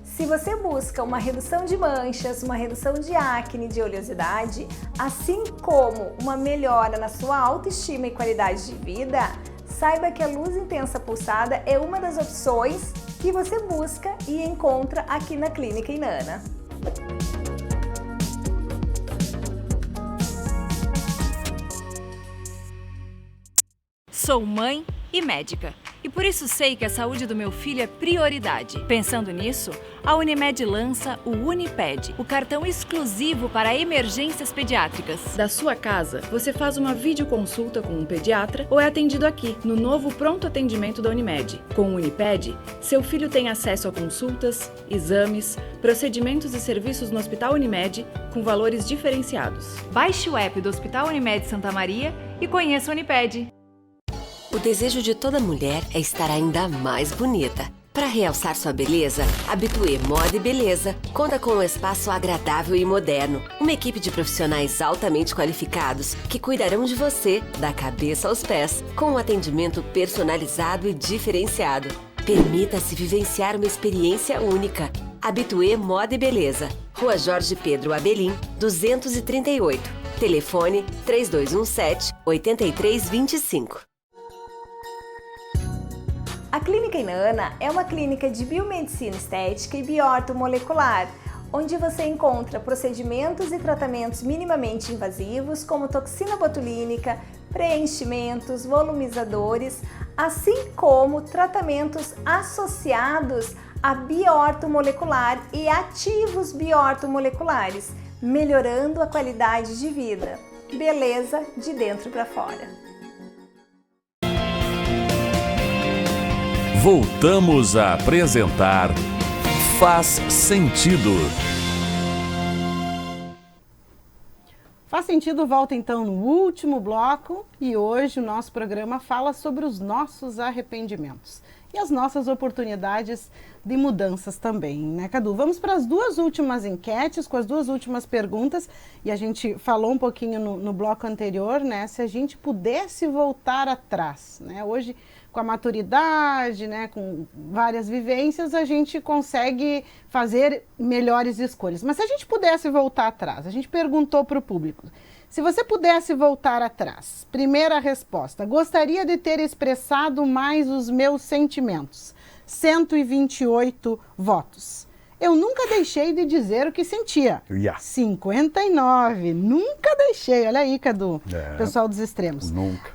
Se você busca uma redução de manchas, uma redução de acne, de oleosidade, assim como uma melhora na sua autoestima e qualidade de vida, saiba que a luz intensa pulsada é uma das opções que você busca e encontra aqui na Clínica Inanna. Sou mãe e médica. E por isso sei que a saúde do meu filho é prioridade. Pensando nisso, a Unimed lança o Uniped, o cartão exclusivo para emergências pediátricas. Da sua casa, você faz uma videoconsulta com um pediatra ou é atendido aqui, no novo pronto atendimento da Unimed. Com o Uniped, seu filho tem acesso a consultas, exames, procedimentos e serviços no Hospital Unimed com valores diferenciados. Baixe o app do Hospital Unimed Santa Maria e conheça o Uniped. O desejo de toda mulher é estar ainda mais bonita. Para realçar sua beleza, Habitué Moda e Beleza conta com um espaço agradável e moderno. Uma equipe de profissionais altamente qualificados que cuidarão de você, da cabeça aos pés, com um atendimento personalizado e diferenciado. Permita-se vivenciar uma experiência única. Habitué Moda e Beleza. Rua Jorge Pedro Abelim, 238. Telefone 3217-8325. A Clínica Inanna é uma clínica de biomedicina estética e bioortomolecular, onde você encontra procedimentos e tratamentos minimamente invasivos, como toxina botulínica, preenchimentos, volumizadores, assim como tratamentos associados a bioortomolecular e ativos bioortomoleculares, melhorando a qualidade de vida. Beleza de dentro para fora. Voltamos a apresentar Faz Sentido. Faz Sentido volta então no último bloco e hoje o nosso programa fala sobre os nossos arrependimentos e as nossas oportunidades de mudanças também, né, Cadu? Vamos para as duas últimas enquetes, com as duas últimas perguntas, e a gente falou um pouquinho no bloco anterior, né, se a gente pudesse voltar atrás, né, hoje com a maturidade, né, com várias vivências, a gente consegue fazer melhores escolhas. Mas se a gente pudesse voltar atrás, a gente perguntou para o público, se você pudesse voltar atrás, primeira resposta, gostaria de ter expressado mais os meus sentimentos, 128 votos. Eu nunca deixei de dizer o que sentia, 59, nunca deixei, olha aí, Cadu, pessoal dos extremos. Nunca.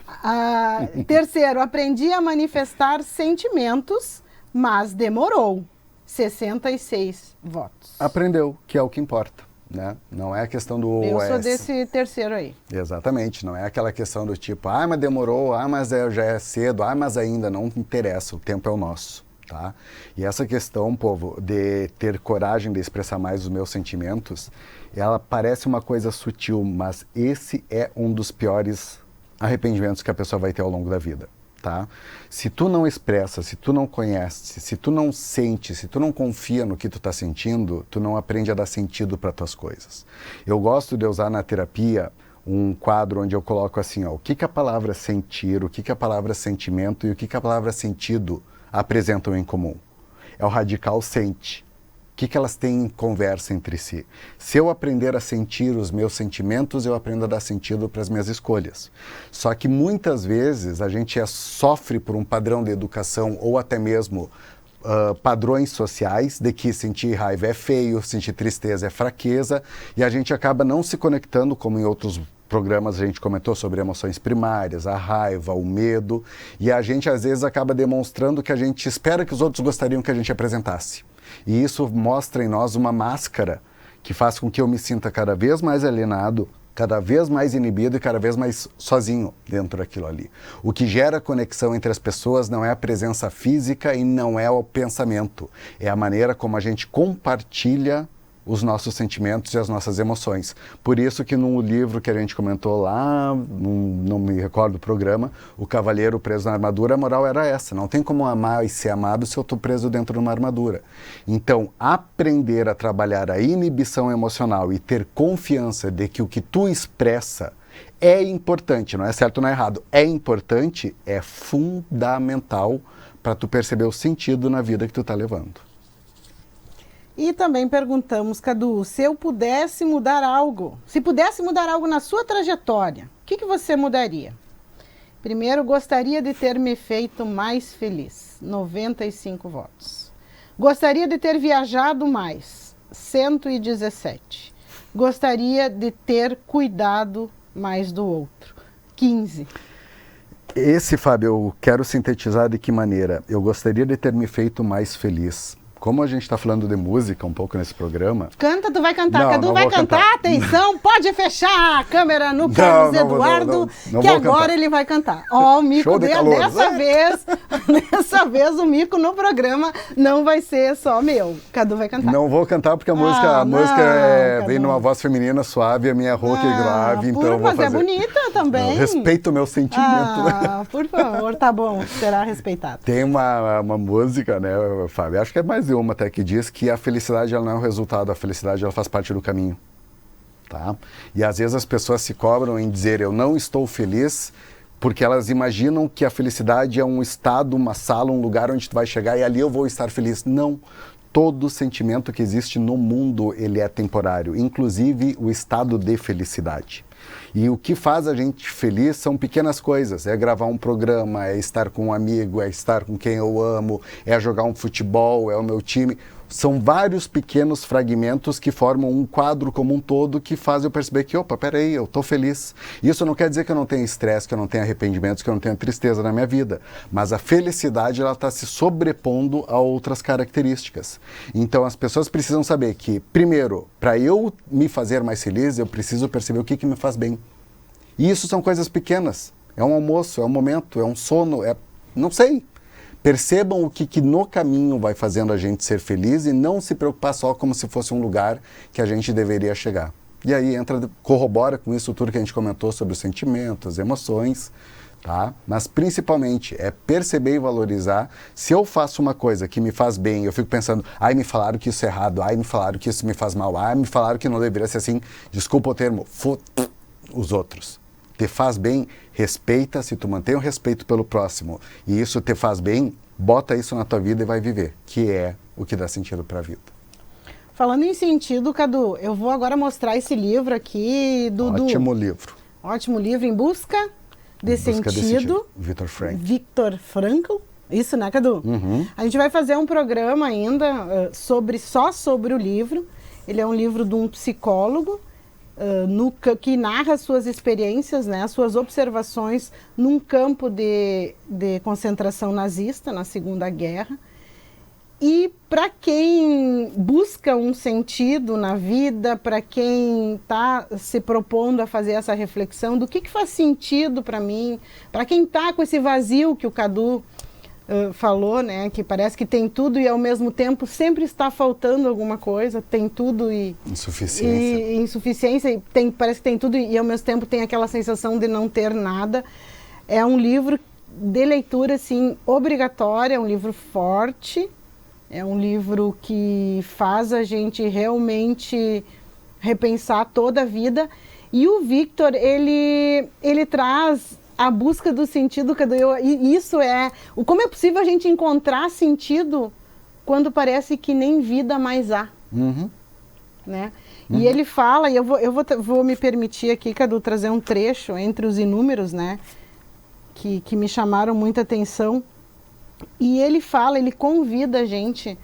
Terceiro, aprendi a manifestar sentimentos, mas demorou, 66 votos. Aprendeu, que é o que importa, né? Não é a questão do... Eu sou desse terceiro aí. Exatamente, não é aquela questão do tipo, mas demorou, mas já é cedo, mas ainda, não interessa, o tempo é o nosso. Tá? E essa questão, povo, de ter coragem de expressar mais os meus sentimentos, ela parece uma coisa sutil, mas esse é um dos piores arrependimentos que a pessoa vai ter ao longo da vida, tá? Se tu não expressa, se tu não conhece, se tu não sente, se tu não confia no que tu tá sentindo, tu não aprende a dar sentido para tuas coisas. Eu gosto de usar na terapia um quadro onde eu coloco assim, ó, o que a palavra sentir, o que a palavra sentimento e o que a palavra sentido apresentam em comum. É o radical sente. O que elas têm em conversa entre si? Se eu aprender a sentir os meus sentimentos, eu aprendo a dar sentido para as minhas escolhas. Só que muitas vezes a gente sofre por um padrão de educação ou até mesmo padrões sociais de que sentir raiva é feio, sentir tristeza é fraqueza, e a gente acaba não se conectando, como em outros programas a gente comentou sobre emoções primárias, a raiva, o medo, e a gente às vezes acaba demonstrando que a gente espera que os outros gostariam que a gente apresentasse. E isso mostra em nós uma máscara que faz com que eu me sinta cada vez mais alienado, cada vez mais inibido e cada vez mais sozinho dentro daquilo ali. O que gera conexão entre as pessoas não é a presença física e não é o pensamento, é a maneira como a gente compartilha os nossos sentimentos e as nossas emoções. Por isso que no livro que a gente comentou lá, não me recordo do programa, O Cavaleiro Preso na Armadura, a moral era essa, não tem como amar e ser amado se eu estou preso dentro de uma armadura. Então, aprender a trabalhar a inibição emocional e ter confiança de que o que tu expressa é importante, não é certo ou não é errado, é importante, é fundamental para tu perceber o sentido na vida que tu está levando. E também perguntamos, Cadu, se eu pudesse mudar algo, se pudesse mudar algo na sua trajetória, o que você mudaria? Primeiro, gostaria de ter me feito mais feliz, 95 votos. Gostaria de ter viajado mais, 117. Gostaria de ter cuidado mais do outro, 15. Esse, Fábio, eu quero sintetizar de que maneira? Eu gostaria de ter me feito mais feliz. Como a gente está falando de música um pouco nesse programa... Canta, tu vai cantar. Não, Cadu vai cantar. Atenção, pode fechar a câmera no Carlos Eduardo, que agora cantar. Ele vai cantar. Ó, o Mico, dessa vez o Mico no programa não vai ser só meu. Cadu vai cantar. Não vou cantar porque a música vem numa voz feminina suave, a minha rouca é grave, então vou fazer. Mas é bonita também. Eu respeito o meu sentimento. Por favor, tá bom, será respeitado. Tem uma música, né, Fábio, acho que é mais uma até que diz que a felicidade ela não é o resultado, a felicidade ela faz parte do caminho, tá? E às vezes as pessoas se cobram em dizer eu não estou feliz porque elas imaginam que a felicidade é um estado, uma sala, um lugar onde tu vai chegar e ali eu vou estar feliz. Não, todo sentimento que existe no mundo ele é temporário, inclusive o estado de felicidade. E o que faz a gente feliz são pequenas coisas, é gravar um programa, é estar com um amigo, é estar com quem eu amo, é jogar um futebol, é o meu time. São vários pequenos fragmentos que formam um quadro como um todo que faz eu perceber que, opa, peraí, eu estou feliz. Isso não quer dizer que eu não tenha estresse, que eu não tenha arrependimentos, que eu não tenha tristeza na minha vida. Mas a felicidade, ela está se sobrepondo a outras características. Então as pessoas precisam saber que, primeiro, para eu me fazer mais feliz, eu preciso perceber o que me faz bem. E isso são coisas pequenas. É um almoço, é um momento, é um sono, não sei. Percebam o que no caminho vai fazendo a gente ser feliz e não se preocupar só como se fosse um lugar que a gente deveria chegar. E aí corrobora com isso tudo que a gente comentou sobre os sentimentos, emoções, tá? Mas principalmente é perceber e valorizar. Se eu faço uma coisa que me faz bem, eu fico pensando, ai, me falaram que isso é errado, ai, me falaram que isso me faz mal, ai, me falaram que não deveria ser assim, desculpa o termo, os outros. Te faz bem, respeita, se tu mantém o respeito pelo próximo e isso te faz bem, bota isso na tua vida e vai viver, que é o que dá sentido para a vida. Falando em sentido, Cadu, eu vou agora mostrar esse livro aqui do... Ótimo livro. Ótimo livro, Em Busca de Sentido. Viktor Frankl. Isso, né, Cadu? Uhum. A gente vai fazer um programa ainda só sobre o livro. Ele é um livro de um psicólogo, que narra suas experiências, né, suas observações num campo de concentração nazista na Segunda Guerra. E para quem busca um sentido na vida, para quem está se propondo a fazer essa reflexão do que faz sentido para mim, para quem está com esse vazio que o Cadu falou, né, que parece que tem tudo e ao mesmo tempo sempre está faltando alguma coisa, tem tudo e insuficiência, parece que tem tudo e ao mesmo tempo tem aquela sensação de não ter nada. É um livro de leitura assim obrigatória, é um livro forte, é um livro que faz a gente realmente repensar toda a vida. E o Viktor, ele traz a busca do sentido, e isso como é possível a gente encontrar sentido quando parece que nem vida mais há. Uhum. Né? Uhum. E ele fala, e eu vou me permitir aqui, Cadu, trazer um trecho entre os inúmeros, né, que me chamaram muita atenção. E ele convida a gente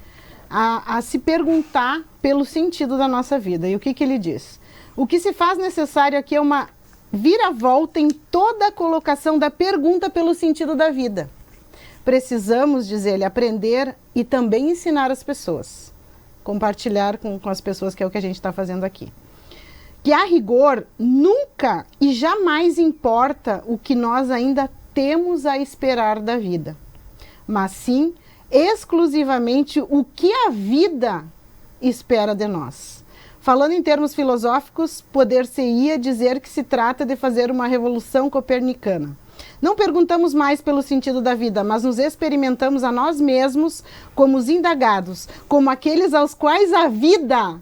a se perguntar pelo sentido da nossa vida. E o que ele diz? O que se faz necessário aqui é uma viravolta em toda a colocação da pergunta pelo sentido da vida. Precisamos, diz ele, aprender e também ensinar as pessoas. Compartilhar com as pessoas, que é o que a gente está fazendo aqui. Que a rigor, nunca e jamais importa o que nós ainda temos a esperar da vida, mas sim exclusivamente o que a vida espera de nós. Falando em termos filosóficos, poder-se-ia dizer que se trata de fazer uma revolução copernicana. Não perguntamos mais pelo sentido da vida, mas nos experimentamos a nós mesmos como os indagados, como aqueles aos quais a vida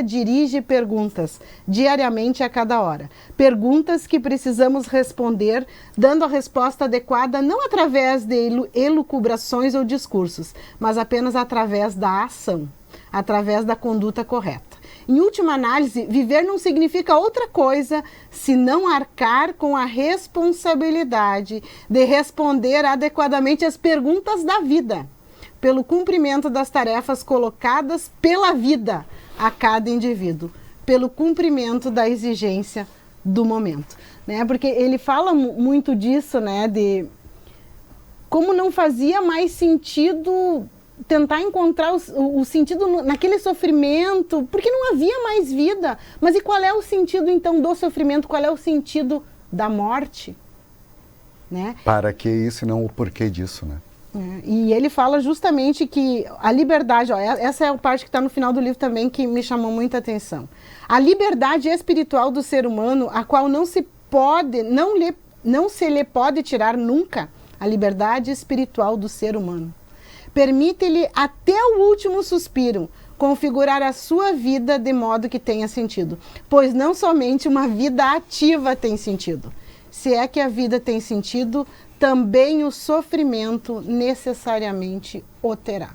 dirige perguntas, diariamente a cada hora. Perguntas que precisamos responder, dando a resposta adequada não através de elucubrações ou discursos, mas apenas através da ação, através da conduta correta. Em última análise, viver não significa outra coisa senão arcar com a responsabilidade de responder adequadamente às perguntas da vida, pelo cumprimento das tarefas colocadas pela vida a cada indivíduo, pelo cumprimento da exigência do momento, né? Porque ele fala muito disso, né? De como não fazia mais sentido tentar encontrar o sentido naquele sofrimento, porque não havia mais vida. Mas e qual é o sentido então do sofrimento? Qual é o sentido da morte? Né? Para que isso e não o porquê disso, né? E ele fala justamente que a liberdade, essa é a parte que está no final do livro também que me chamou muita atenção. A liberdade espiritual do ser humano, a qual não se lhe pode tirar nunca, a liberdade espiritual do ser humano. Permite-lhe até o último suspiro configurar a sua vida de modo que tenha sentido, pois não somente uma vida ativa tem sentido. Se é que a vida tem sentido, também o sofrimento necessariamente o terá.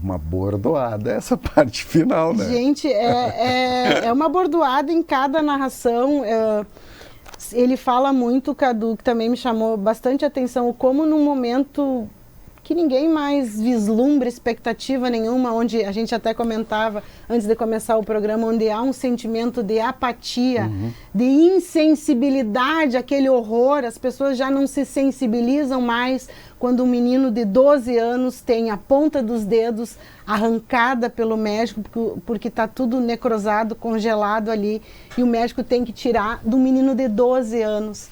Uma bordoada essa parte final, né? Gente, é uma bordoada em cada narração. ele fala muito, Cadu, que também me chamou bastante atenção, como num momento que ninguém mais vislumbra expectativa nenhuma, onde a gente até comentava antes de começar o programa, onde há um sentimento de apatia, de insensibilidade, aquele horror, as pessoas já não se sensibilizam mais quando um menino de 12 anos tem a ponta dos dedos arrancada pelo médico, porque está tudo necrosado, congelado ali, e o médico tem que tirar do menino de 12 anos.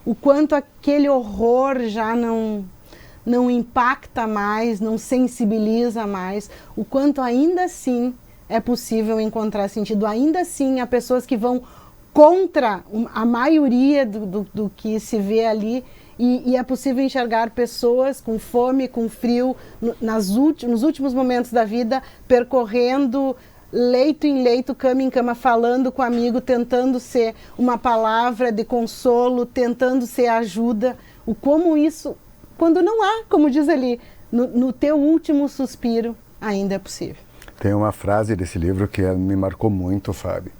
O quanto aquele horror já não impacta mais, não sensibiliza mais, o quanto ainda assim é possível encontrar sentido. Ainda assim, há pessoas que vão contra a maioria do que se vê ali, e é possível enxergar pessoas com fome, com frio, nos últimos momentos da vida, percorrendo leito em leito, cama em cama, falando com amigo, tentando ser uma palavra de consolo, tentando ser ajuda. Como isso... Quando não há, como diz ali, no teu último suspiro, ainda é possível. Tem uma frase desse livro que me marcou muito, Fábio,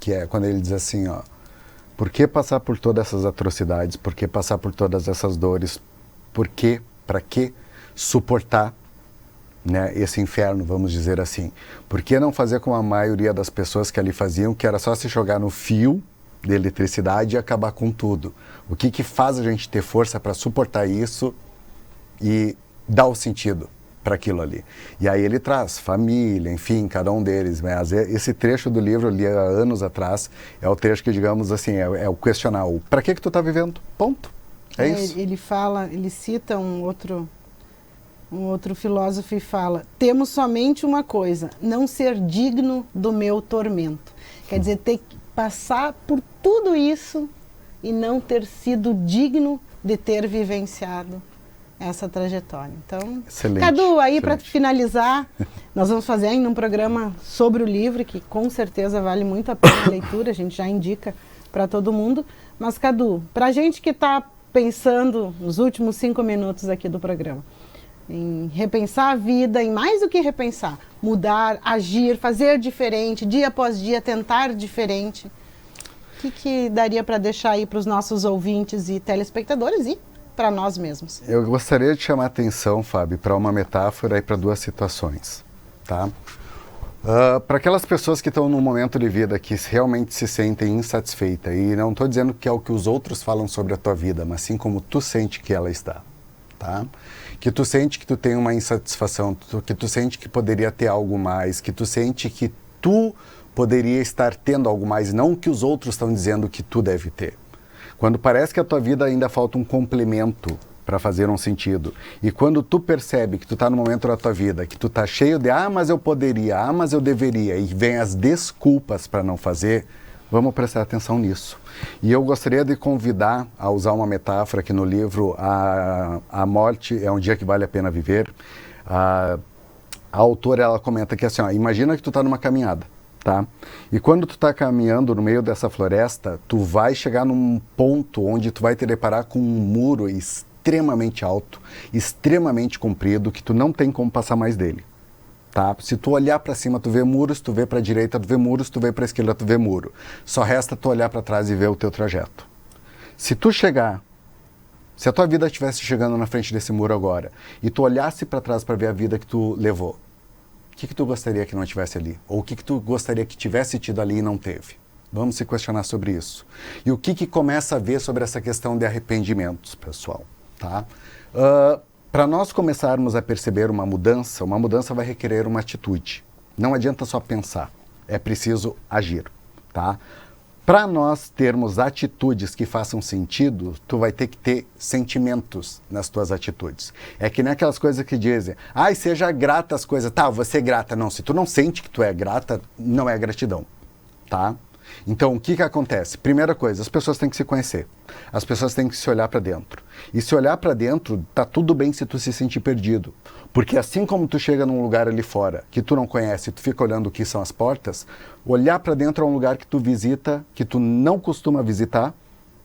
que é quando ele diz assim, ó, por que passar por todas essas atrocidades, por que passar por todas essas dores, para que suportar, né, esse inferno, vamos dizer assim? Por que não fazer como a maioria das pessoas que ali faziam, que era só se jogar no fio de eletricidade e acabar com tudo? O que faz a gente ter força para suportar isso e dar o sentido para aquilo ali? E aí ele traz família, enfim, cada um deles. Mas esse trecho do livro eu li há anos atrás, é o trecho que, digamos assim, é o questionar o para que tu tá vivendo? Ponto. É isso. Ele cita um outro filósofo e fala: temos somente uma coisa, não ser digno do meu tormento. Quer dizer, ter que passar por tudo isso e não ter sido digno de ter vivenciado essa trajetória. Então, excelente, Cadu, aí para finalizar, nós vamos fazer ainda um programa sobre o livro, que com certeza vale muito a pena a leitura, a gente já indica para todo mundo. Mas, Cadu, para a gente que está pensando nos últimos 5 minutos aqui do programa, em repensar a vida, em mais do que repensar, mudar, agir, fazer diferente, dia após dia, tentar diferente. O que daria para deixar aí para os nossos ouvintes e telespectadores e para nós mesmos? Eu gostaria de chamar a atenção, Fábio, para uma metáfora e para 2 situações, tá? Para aquelas pessoas que estão num momento de vida que realmente se sentem insatisfeitas, e não estou dizendo que é o que os outros falam sobre a tua vida, mas sim como tu sente que ela está, tá? Que tu sente que tu tem uma insatisfação, que tu sente que poderia ter algo mais, que tu sente que tu poderia estar tendo algo mais, não que os outros estão dizendo que tu deve ter. Quando parece que a tua vida ainda falta um complemento para fazer um sentido, e quando tu percebe que tu está no momento da tua vida, que tu está cheio de mas eu poderia, mas eu deveria, e vem as desculpas para não fazer, vamos prestar atenção nisso. E eu gostaria de convidar a usar uma metáfora que no livro A Morte é um Dia que Vale a Pena Viver. A autora, ela comenta que assim, ó, imagina que tu está numa caminhada, tá? E quando tu está caminhando no meio dessa floresta, tu vai chegar num ponto onde tu vai te deparar com um muro extremamente alto, extremamente comprido, que tu não tem como passar mais dele. Tá? Se tu olhar para cima, tu vê muros, tu vê para a direita, tu vê muros, tu vê para a esquerda, tu vê muro. Só resta tu olhar para trás e ver o teu trajeto. Se a tua vida estivesse chegando na frente desse muro agora, e tu olhasse para trás para ver a vida que tu levou, o que tu gostaria que não tivesse ali? Ou o que tu gostaria que tivesse tido ali e não teve? Vamos se questionar sobre isso. E o que começa a ver sobre essa questão de arrependimentos, pessoal? Tá? Para nós começarmos a perceber uma mudança vai requerer uma atitude. Não adianta só pensar, é preciso agir, tá? Para nós termos atitudes que façam sentido, tu vai ter que ter sentimentos nas tuas atitudes. É que nem aquelas coisas que dizem, seja grata às coisas. Tá, você é grata. Não, se tu não sente que tu é grata, não é gratidão, tá? Então, o que acontece? Primeira coisa, as pessoas têm que se conhecer. As pessoas têm que se olhar para dentro. E se olhar para dentro, tá tudo bem se tu se sentir perdido. Porque assim como tu chega num lugar ali fora, que tu não conhece, tu fica olhando o que são as portas, olhar para dentro é um lugar que tu visita, que tu não costuma visitar,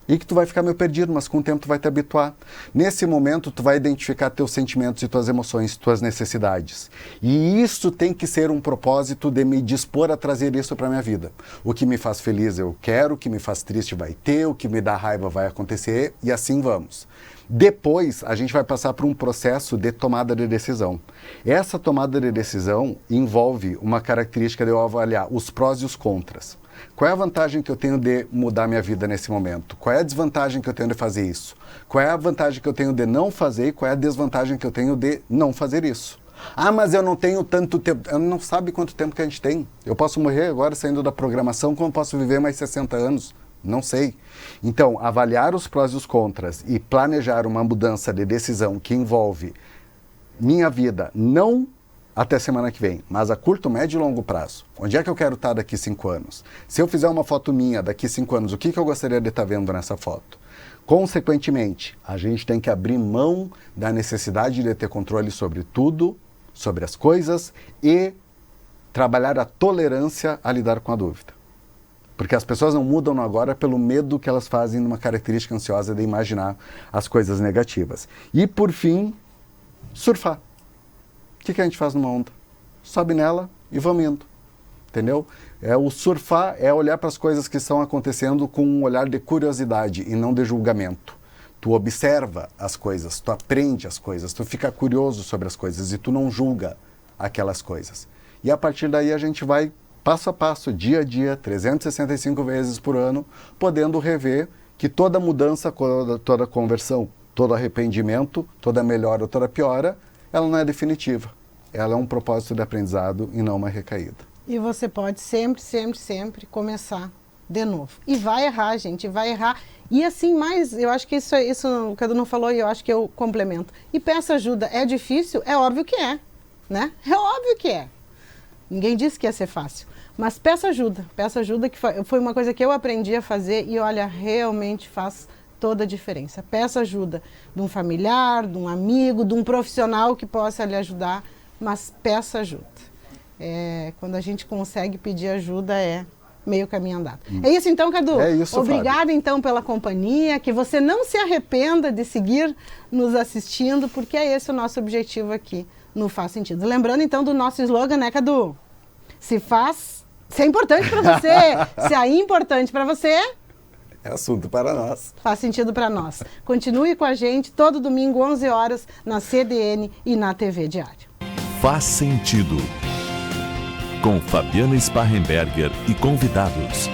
e que tu vai ficar meio perdido, mas com o tempo tu vai te habituar. Nesse momento tu vai identificar teus sentimentos e tuas emoções, tuas necessidades. E isso tem que ser um propósito de me dispor a trazer isso para minha vida. O que me faz feliz eu quero, o que me faz triste vai ter, o que me dá raiva vai acontecer e assim vamos. Depois a gente vai passar por um processo de tomada de decisão. Essa tomada de decisão envolve uma característica de eu avaliar os prós e os contras. Qual é a vantagem que eu tenho de mudar minha vida nesse momento? Qual é a desvantagem que eu tenho de fazer isso? Qual é a vantagem que eu tenho de não fazer e qual é a desvantagem que eu tenho de não fazer isso? Ah, mas eu não tenho tanto tempo. Eu não sabe quanto tempo que a gente tem. Eu posso morrer agora saindo da programação, como eu posso viver mais 60 anos? Não sei. Então, avaliar os prós e os contras e planejar uma mudança de decisão que envolve minha vida, não até semana que vem, mas a curto, médio e longo prazo. Onde é que eu quero estar daqui 5 anos? Se eu fizer uma foto minha daqui 5 anos, o que eu gostaria de estar vendo nessa foto? Consequentemente, a gente tem que abrir mão da necessidade de ter controle sobre tudo, sobre as coisas e trabalhar a tolerância a lidar com a dúvida. Porque as pessoas não mudam no agora pelo medo que elas fazem numa característica ansiosa de imaginar as coisas negativas. E, por fim, surfar. O que a gente faz numa onda? Sobe nela e vamos indo, entendeu? O surfar é olhar para as coisas que estão acontecendo com um olhar de curiosidade e não de julgamento. Tu observa as coisas, tu aprende as coisas, tu fica curioso sobre as coisas e tu não julga aquelas coisas. E a partir daí a gente vai passo a passo, dia a dia, 365 vezes por ano, podendo rever que toda mudança, toda conversão, todo arrependimento, toda melhora ou toda piora, ela não é definitiva. Ela é um propósito de aprendizado e não uma recaída. E você pode sempre, sempre, sempre começar de novo. E vai errar, gente, vai errar. E assim, mais, eu acho que isso o Cadu não falou e eu acho que eu complemento. E peça ajuda. É difícil? É óbvio que é, né? É óbvio que é. Ninguém disse que ia ser fácil. Mas peça ajuda que foi uma coisa que eu aprendi a fazer e olha, realmente faz toda a diferença. Peça ajuda de um familiar, de um amigo, de um profissional que possa lhe ajudar, mas peça ajuda. Quando a gente consegue pedir ajuda é meio caminho andado. É isso então, Cadu? É isso, obrigada, Fábio. Então, pela companhia, que você não se arrependa de seguir nos assistindo, porque é esse o nosso objetivo aqui no Faz Sentido. Lembrando então do nosso slogan, né, Cadu? Se é importante para você, se é importante para você, é assunto para nós. Faz sentido para nós. Continue com a gente todo domingo, 11 horas, na CDN e na TV Diário. Faz Sentido. Com Fabiana Sparrenberger e convidados.